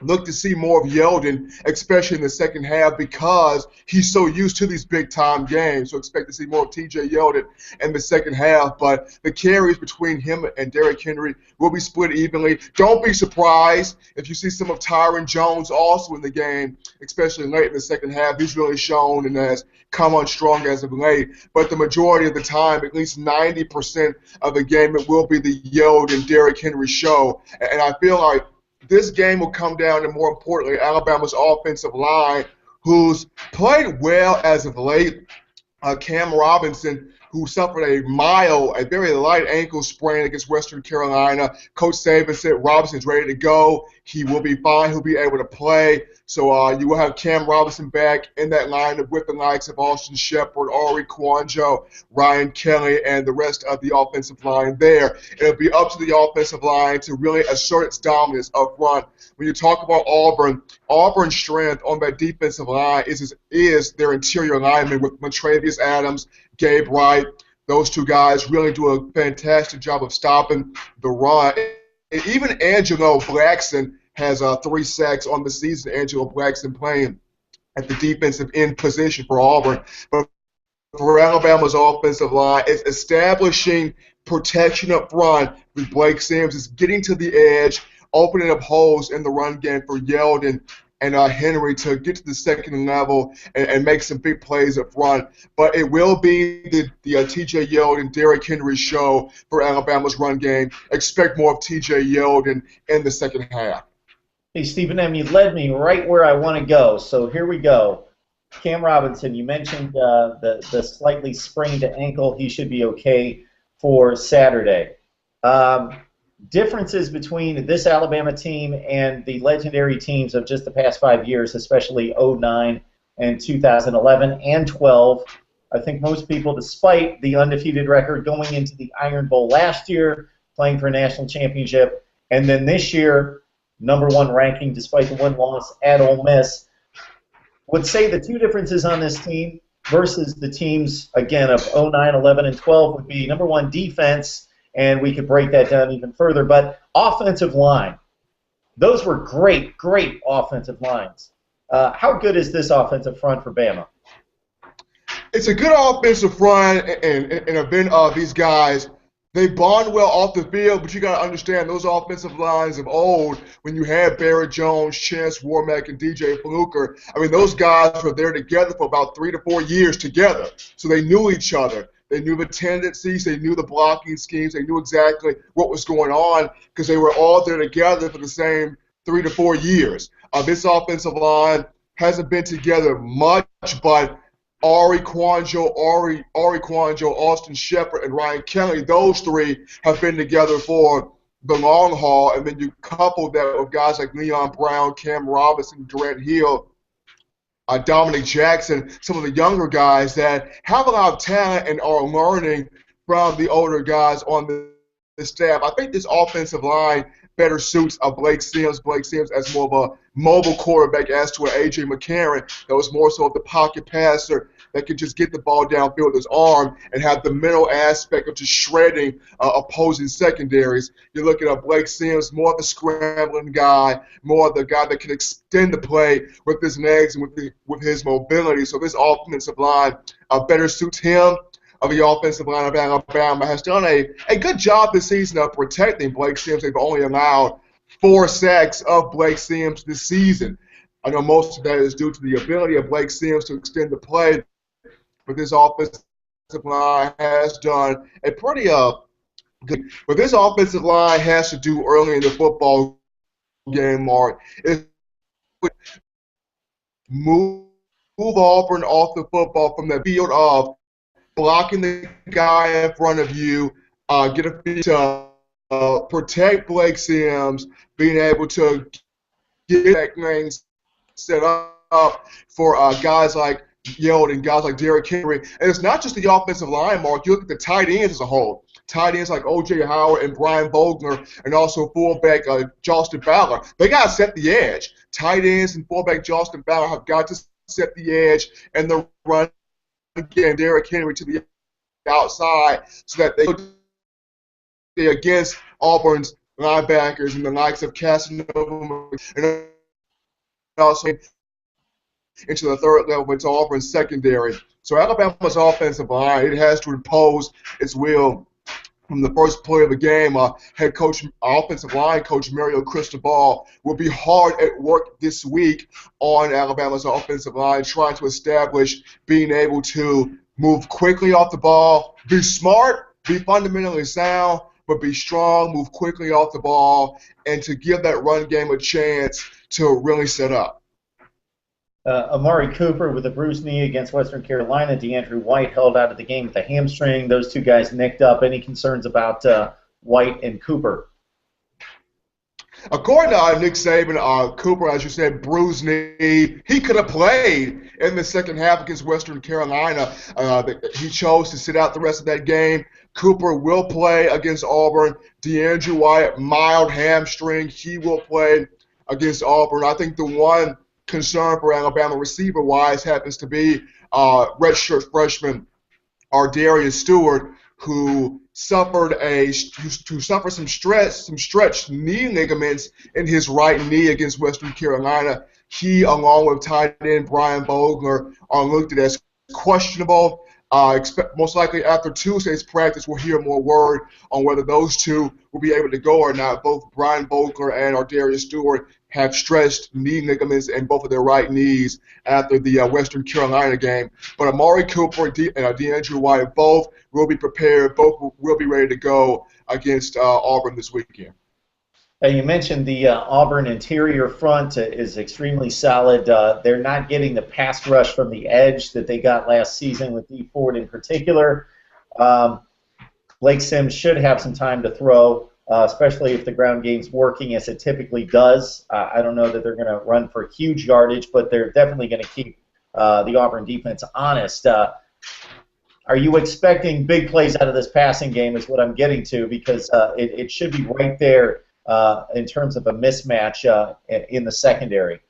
Look to see more of Yeldon, especially in the second half, because he's so used to these big-time games. So expect to see more of TJ Yeldon in the second half. But the carries between him and Derrick Henry will be split evenly. Don't be surprised if you see some of Tyron Jones also in the game, especially late in the second half. He's really shown and has come on strong as of late. But the majority of the time, at least 90% of the game, it will be the Yeldon Derrick Henry show. And I feel like this game will come down to, more importantly, Alabama's offensive line, who's played well as of late. Cam Robinson, who suffered a very light ankle sprain against Western Carolina. Coach Saban said Robinson's ready to go. He will be fine. He'll be able to play. So you will have Cam Robinson back in that lineup with the likes of Austin Shepard, Ari Kwanjo, Ryan Kelly, and the rest of the offensive line there. It'll be up to the offensive line to really assert its dominance up front. When you talk about Auburn, Auburn's strength on that defensive line is their interior linemen with Montravius Adams, Gabe Wright. Those two guys really do a fantastic job of stopping the run. And even Angelo Blackson has 3 sacks on the season. Angelo Blackson playing at the defensive end position for Auburn. But for Alabama's offensive line, it's establishing protection up front with Blake Sims. It's getting to the edge, opening up holes in the run game for Yeldon and Henry to get to the second level and make some big plays up front. But it will be the TJ Yeldon, Derrick Henry show for Alabama's run game. Expect more of TJ Yeldon in the second half. Hey, Stephen M., you led me right where I want to go. So here we go. Cam Robinson, you mentioned the slightly sprained ankle. He should be okay for Saturday. Differences between this Alabama team and the legendary teams of just the past 5 years, especially 09 and 2011 and 12. I think most people, despite the undefeated record going into the Iron Bowl last year, playing for a national championship, and then this year, #1 ranking despite the 1 loss at Ole Miss, would say the 2 differences on this team versus the teams, again, of 09, 11, and 12 would be, #1, defense, and we could break that down even further, but offensive line. Those were great, great offensive lines. How good is this offensive front for Bama? It's a good offensive front, and an event of these guys. They bond well off the field, but you got to understand those offensive lines of old, when you had Barrett Jones, Chance Warmack, and DJ Fluker, I mean, those guys were there together for about 3 to 4 years together, so they knew each other. They knew the tendencies, they knew the blocking schemes, they knew exactly what was going on because they were all there together for the same 3 to 4 years. This offensive line hasn't been together much, but Ari Kwanjo, Austin Shepard, and Ryan Kelly, those 3 have been together for the long haul, and then you couple that with guys like Leon Brown, Cam Robinson, Durant Hill, Dominic Jackson, some of the younger guys that have a lot of talent and are learning from the older guys on the staff. I think this offensive line better suits Blake Sims. Blake Sims as more of a mobile quarterback as to an A.J. McCarron that was more so of the pocket passer that could just get the ball downfield with his arm and have the mental aspect of just shredding opposing secondaries. You're looking at Blake Sims, more of the scrambling guy, more of the guy that can extend the play with his legs and with his mobility. So this offensive line better suits him. The offensive line of Alabama has done a good job this season of protecting Blake Sims. They've only allowed 4 sacks of Blake Sims this season. I know most of that is due to the ability of Blake Sims to extend the play, but this offensive line has done a pretty good. What this offensive line has to do early in the football game, Mark, is move move Auburn off the football from the field of blocking the guy in front of you, get a feed to protect Blake Sims, being able to get things set up for guys like Yeld and guys like Derrick Henry. And it's not just the offensive line, Mark. You look at the tight ends as a whole. Tight ends like O.J. Howard and Brian Vogler, and also fullback Jostin Fowler. They got to set the edge. Tight ends and fullback Jostin Fowler have got to set the edge and the run again Derrick Henry to the outside so that they against Auburn's linebackers and the likes of Casanova and also into the third level into Auburn's secondary. So Alabama's offensive line, it has to impose its will from the first play of the game. Head coach, offensive line coach Mario Cristobal will be hard at work this week on Alabama's offensive line, trying to establish being able to move quickly off the ball, be smart, be fundamentally sound, but be strong, move quickly off the ball, and to give that run game a chance to really set up. Amari Cooper with a bruised knee against Western Carolina. DeAndre White held out of the game with a hamstring. Those two guys nicked up. Any concerns about White and Cooper? According to Nick Saban, Cooper, as you said, bruised knee. He could have played in the second half against Western Carolina. He chose to sit out the rest of that game. Cooper will play against Auburn. DeAndre White, mild hamstring. He will play against Auburn. I think the one concern for Alabama receiver-wise happens to be redshirt freshman Darius Stewart, who suffered some stretched knee ligaments in his right knee against Western Carolina. He, along with tight end Brian Vogler, are looked at as questionable. Most likely after Tuesday's practice, we'll hear more word on whether those two will be able to go or not. Both Brian Vogler and Darius Stewart have stretched knee ligaments in both of their right knees after the Western Carolina game. But Amari Cooper and DeAndre White both will be prepared. Both will be ready to go against Auburn this weekend. You mentioned the Auburn interior front is extremely solid. They're not getting the pass rush from the edge that they got last season with Dee Ford in particular. Blake Sims should have some time to throw, especially if the ground game's working as it typically does. I don't know that they're going to run for huge yardage, but they're definitely going to keep the Auburn defense honest. Are you expecting big plays out of this passing game is what I'm getting to, because it should be right there in terms of a mismatch in the secondary.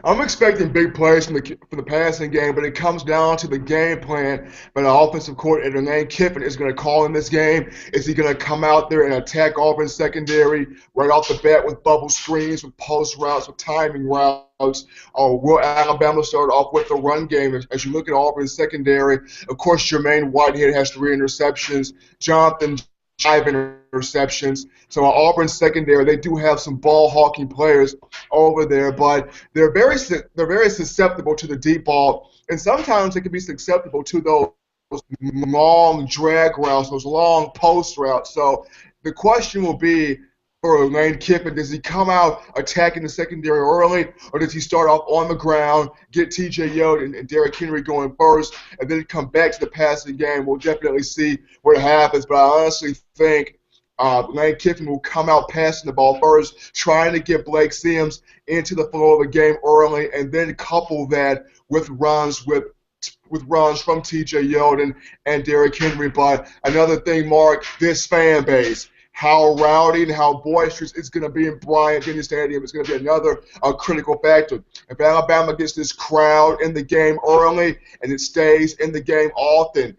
I'm expecting big plays from the passing game, but it comes down to the game plan that the offensive coordinator Lane Kiffin is going to call in this game. Is he going to come out there and attack Auburn's secondary right off the bat with bubble screens, with post routes, with timing routes? Or will Alabama start off with the run game? As you look at Auburn's secondary, of course, Jermaine Whitehead has 3 interceptions. Jonathan 5 interceptions. So Auburn secondary, they do have some ball hawking players over there, but they're very susceptible to the deep ball, and sometimes they can be susceptible to those long drag routes, those long post routes. So the question will be for Lane Kiffin, does he come out attacking the secondary early, or does he start off on the ground, get T.J. Yeld and Derrick Henry going first, and then come back to the passing game? We'll definitely see what happens, but I honestly think Lane Kiffin will come out passing the ball first, trying to get Blake Sims into the flow of the game early, and then couple that with runs from T.J. Yeld and Derrick Henry. But another thing, Mark, this fan base, how rowdy and how boisterous it's going to be in Bryant-Denny Stadium is going to be another critical factor. If Alabama gets this crowd in the game early and it stays in the game often,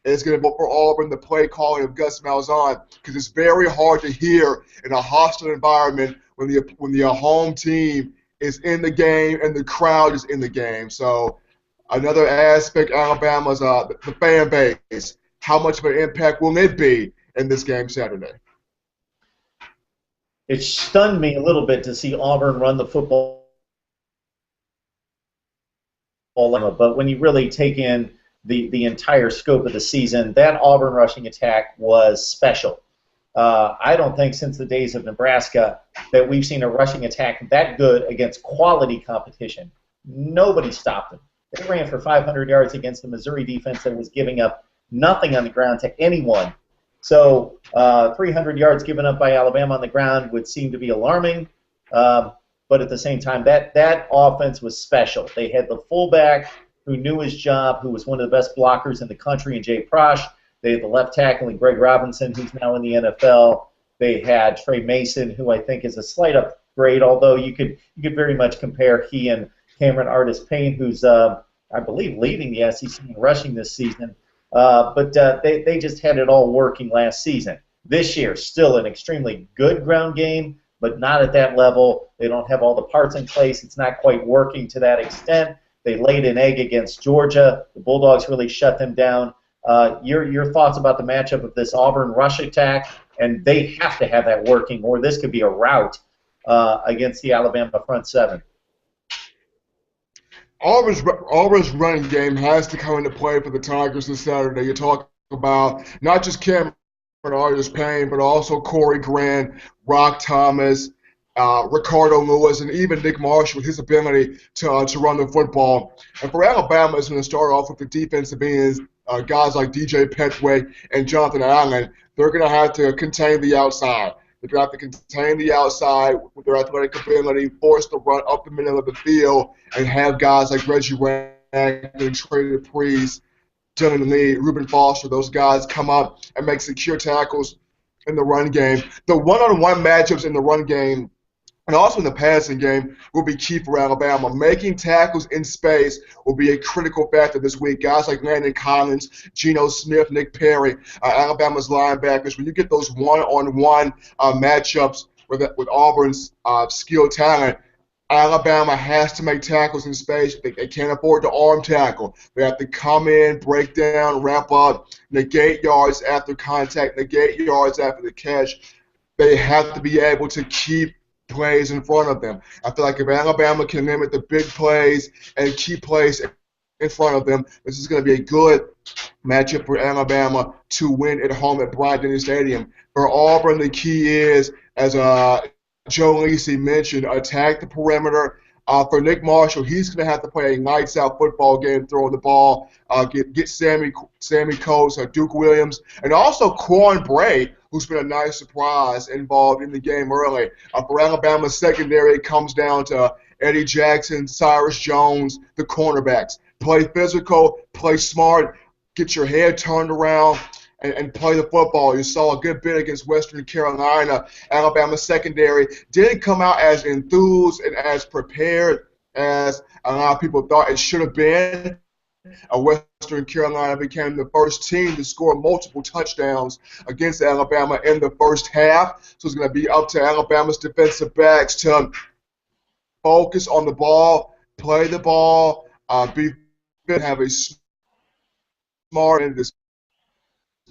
it's going to be for Auburn the play calling of Gus Malzahn, because it's very hard to hear in a hostile environment when the home team is in the game and the crowd is in the game. So another aspect, Alabama's the fan base. How much of an impact will it be in this game Saturday? It stunned me a little bit to see Auburn run the football, but when you really take in the entire scope of the season, that Auburn rushing attack was special. I don't think since the days of Nebraska that we've seen a rushing attack that good against quality competition. Nobody stopped them. They ran for 500 yards against the Missouri defense that was giving up nothing on the ground to anyone. So 300 yards given up by Alabama on the ground would seem to be alarming. But at the same time, that offense was special. They had the fullback who knew his job, who was one of the best blockers in the country, in Jay Prosh. They had the left tackle in Greg Robinson, who's now in the NFL. They had Trey Mason, who I think is a slight upgrade, although you could very much compare he and Cameron Artis-Payne, who's, I believe, leading the SEC in rushing this season. But they just had it all working last season. This year, still an extremely good ground game, but not at that level. They don't have all the parts in place. It's not quite working to that extent. They laid an egg against Georgia. The Bulldogs really shut them down. Your thoughts about the matchup of this Auburn rush attack, and they have to have that working, or this could be a rout against the Alabama front seven. Auburn's running game has to come into play for the Tigers this Saturday. You talk about not just Cameron Artis-Payne, but also Corey Grant, Rock Thomas, Ricardo Lewis, and even Nick Marshall with his ability to run the football. And for Alabama, it's going to start off with the defensive ends, guys like DJ Petway and Jonathan Allen. They're going to have to contain the outside. They're going to have to contain the outside with their athletic ability, force the run up the middle of the field, and have guys like Reggie Wang and Trey Priest, Dylan Lee, Reuben Foster, those guys come up and make secure tackles in the run game. The one-on-one matchups in the run game and also in the passing game will be key for Alabama. Making tackles in space will be a critical factor this week. Guys like Landon Collins, Geno Smith, Nick Perry, Alabama's linebackers. When you get those one-on-one matchups with Auburn's skilled talent, Alabama has to make tackles in space. They can't afford to arm tackle. They have to come in, break down, wrap up, negate yards after contact, negate yards after the catch. They have to be able to keep plays in front of them. I feel like if Alabama can limit the big plays and keep plays in front of them, this is going to be a good matchup for Alabama to win at home at Bryant-Denny Stadium. For Auburn, the key is, as Joe Lisi mentioned, attack the perimeter. For Nick Marshall, he's going to have to play a lights-out football game, throwing the ball, get Sammy Coates, Duke Williams, and also Quan Bray, who's been a nice surprise involved in the game early. For Alabama's secondary, it comes down to Eddie Jackson, Cyrus Jones, the cornerbacks. Play physical, play smart, get your head turned around, and play the football. You saw a good bit against Western Carolina. Alabama secondary didn't come out as enthused and as prepared as a lot of people thought it should have been. Western Carolina became the first team to score multiple touchdowns against Alabama in the first half. So it's going to be up to Alabama's defensive backs to focus on the ball, play the ball, be fit, have a smart in this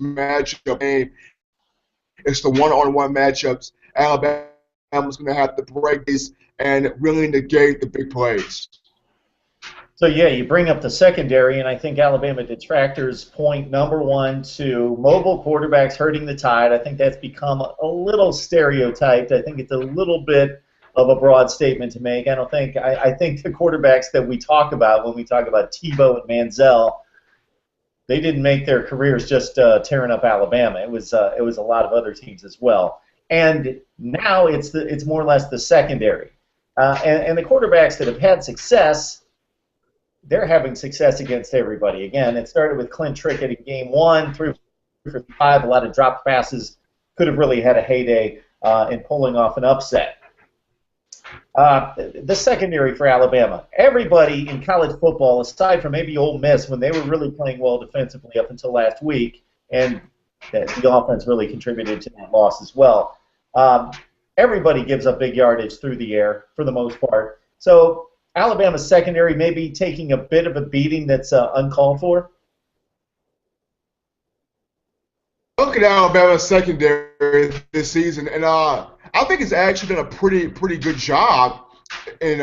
matchup game. It's the one-on-one matchups. Alabama's going to have to break these and really negate the big plays. So, yeah, you bring up the secondary, and I think Alabama detractors point number one to mobile quarterbacks hurting the tide. I think that's become a little stereotyped. I think it's a little bit of a broad statement to make. I think the quarterbacks that we talk about when we talk about Tebow and Manziel, they didn't make their careers just tearing up Alabama. It was a lot of other teams as well. And now it's more or less the secondary. And the quarterbacks that have had success, they're having success against everybody. Again, it started with Clint Trickett in game one, 3 for 5, a lot of drop passes. Could have really had a heyday in pulling off an upset. The secondary for Alabama. Everybody in college football, aside from maybe Ole Miss, when they were really playing well defensively up until last week, and the offense really contributed to that loss as well, everybody gives up big yardage through the air for the most part. So Alabama's secondary may be taking a bit of a beating that's uncalled for. Look at Alabama's secondary this season, and I think it's actually done a pretty good job in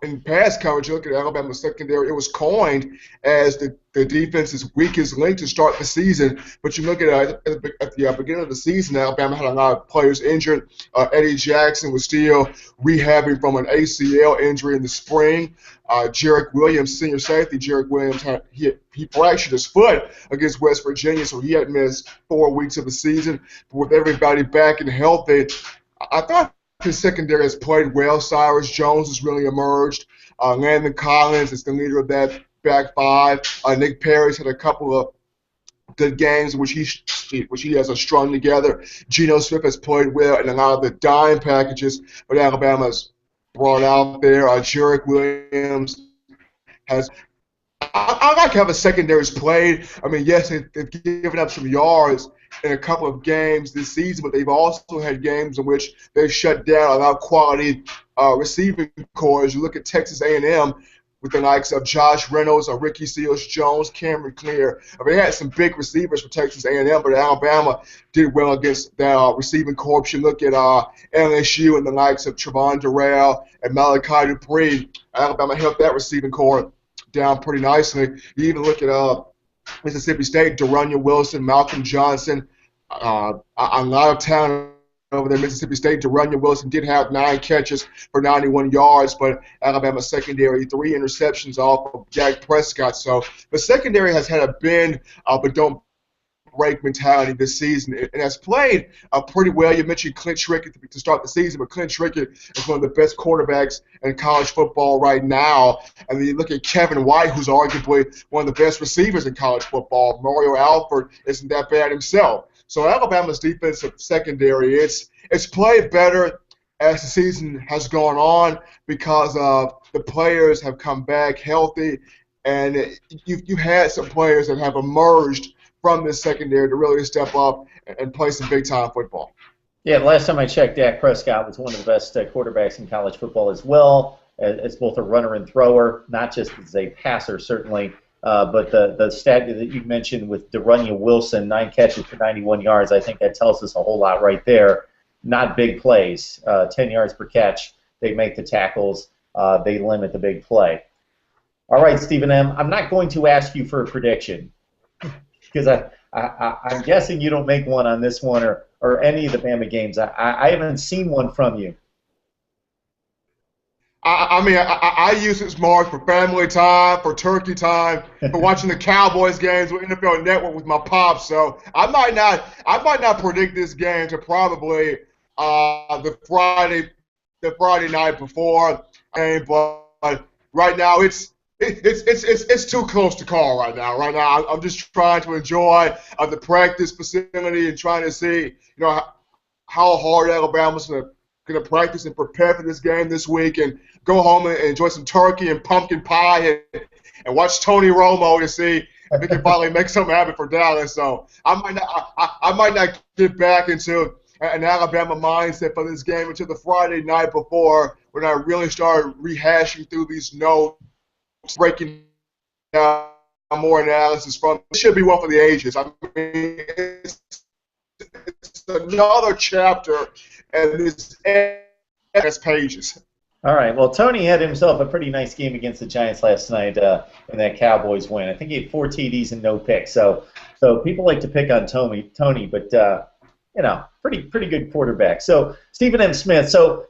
in pass coverage, you look at Alabama's secondary, it was coined as the defense's weakest link to start the season. But you look at the beginning of the season, Alabama had a lot of players injured. Eddie Jackson was still rehabbing from an ACL injury in the spring. Jarek Williams, senior safety, he fractured his foot against West Virginia, so he had missed 4 weeks of the season. But with everybody back and healthy, I thought his secondary has played well. Cyrus Jones has really emerged. Landon Collins is the leader of that back five. Nick Perry's had a couple of good games which he has strung together. Geno Smith has played well in a lot of the dime packages that Alabama's brought out there. Jarek Williams has. I like how the secondary's played. I mean, yes, they've given up some yards in a couple of games this season, but they've also had games in which they've shut down a lot of quality receiving cores. You look at Texas A&M with the likes of Josh Reynolds, Ricky Seals-Jones, Cameron Clear. I mean, they had some big receivers for Texas A&M, but Alabama did well against that receiving corps. You look at LSU and the likes of Trevon Durrell and Malachi Dupree. Alabama helped that receiving corps down pretty nicely. You even look at Mississippi State, De'Runnya Wilson, Malcolm Johnson, a lot of talent over there. Mississippi State, De'Runnya Wilson did have 9 catches for 91 yards, but Alabama secondary, 3 interceptions off of Dak Prescott. So the secondary has had a bend, but don't break mentality this season, and has played pretty well. You mentioned Clint Trickett to start the season, but Clint Trickett is one of the best quarterbacks in college football right now. And then you look at Kevin White, who's arguably one of the best receivers in college football. Mario Alford isn't that bad himself. So Alabama's defensive secondary, it's played better as the season has gone on because the players have come back healthy, and you've had some players that have emerged from this secondary to really step up and play some big-time football. Yeah, the last time I checked, Dak Prescott was one of the best quarterbacks in college football as well, as both a runner and thrower, not just as a passer, certainly. But the stat that you mentioned with De'Runnya Wilson, 9 catches for 91 yards, I think that tells us a whole lot right there. Not big plays, 10 yards per catch. They make the tackles. They limit the big play. All right, Stephen M., I'm not going to ask you for a prediction, because I'm guessing you don't make one on this one or any of the Bama games. I haven't seen one from you. I use this, Mark, for family time, for turkey time, for watching the Cowboys games with NFL Network with my pops. So I might not predict this game to probably the Friday night before game, but right now it's too close to call right now. Right now, I'm just trying to enjoy the practice facility and trying to see, how hard Alabama's going to practice and prepare for this game this week, and go home and enjoy some turkey and pumpkin pie and watch Tony Romo to see if he can finally make something happen for Dallas. So I might not get back into an Alabama mindset for this game until the Friday night before, when I really start rehashing through these notes, breaking down more analysis from. It should be one for the ages. I mean, it's another chapter, and it's pages. All right. Well, Tony had himself a pretty nice game against the Giants last night in that Cowboys win. I think he had 4 TDs and no picks. So people like to pick on Tony, but pretty good quarterback. So Stephen M. Smith. So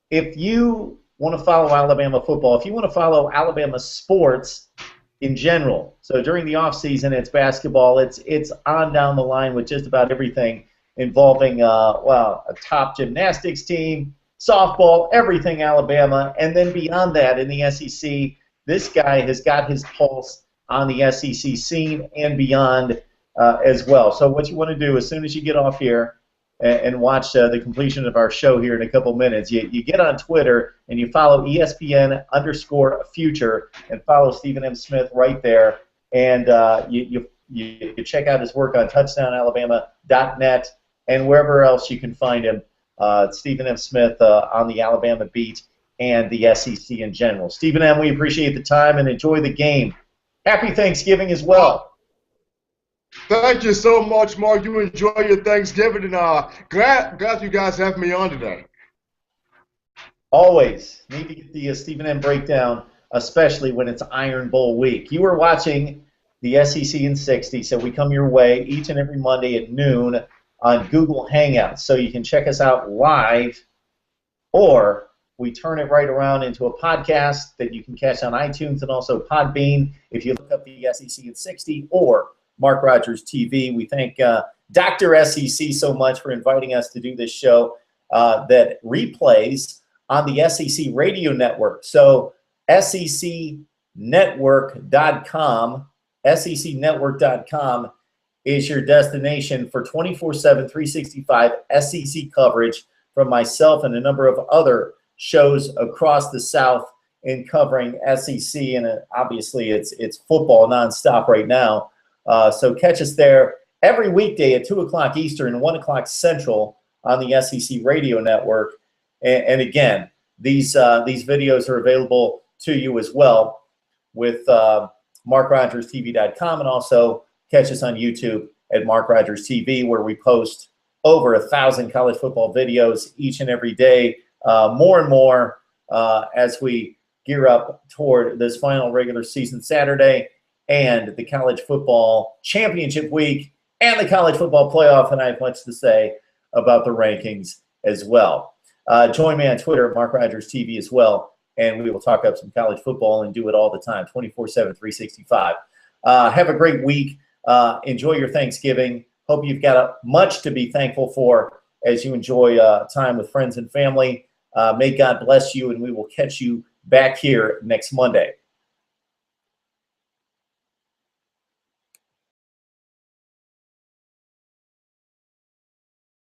if you want to follow Alabama football, if you want to follow Alabama sports in general, so during the off season, it's basketball. It's on down the line with just about everything involving a top gymnastics team, softball, everything Alabama, and then beyond that in the SEC, this guy has got his pulse on the SEC scene and beyond as well. So what you want to do as soon as you get off here and watch the completion of our show here in a couple minutes, you get on Twitter and you follow ESPN_future and follow Stephen M. Smith right there, and you check out his work on touchdownalabama.net and wherever else you can find him. Stephen M. Smith on the Alabama beat and the SEC in general. Stephen M., we appreciate the time and enjoy the game. Happy Thanksgiving as well. Thank you so much, Mark. You enjoy your Thanksgiving, and glad you guys have me on today. Always need to get the Stephen M. breakdown, especially when it's Iron Bowl week. You are watching the SEC in 60, so we come your way each and every Monday at noon on Google Hangouts. So you can check us out live, or we turn it right around into a podcast that you can catch on iTunes and also Podbean if you look up the SEC in 60 or Mark Rogers TV. We thank Dr. SEC so much for inviting us to do this show that replays on the SEC radio network. So SECnetwork.com, SECnetwork.com is your destination for 24/7, 365 SEC coverage from myself and a number of other shows across the South in covering SEC, and obviously it's football nonstop right now. So catch us there every weekday at 2 o'clock Eastern and 1 o'clock Central on the SEC radio network. And again, these videos are available to you as well with MarkRogersTV.com, and also catch us on YouTube at MarkRogersTV, where we post over 1,000 college football videos each and every day, more and more as we gear up toward this final regular season Saturday and the college football championship week and the college football playoff, and I have much to say about the rankings as well. Join me on Twitter at MarkRogersTV as well, and we will talk up some college football and do it all the time, 24/7, 365. Have a great week. Enjoy your Thanksgiving. Hope you've got much to be thankful for as you enjoy time with friends and family. May God bless you, and we will catch you back here next Monday.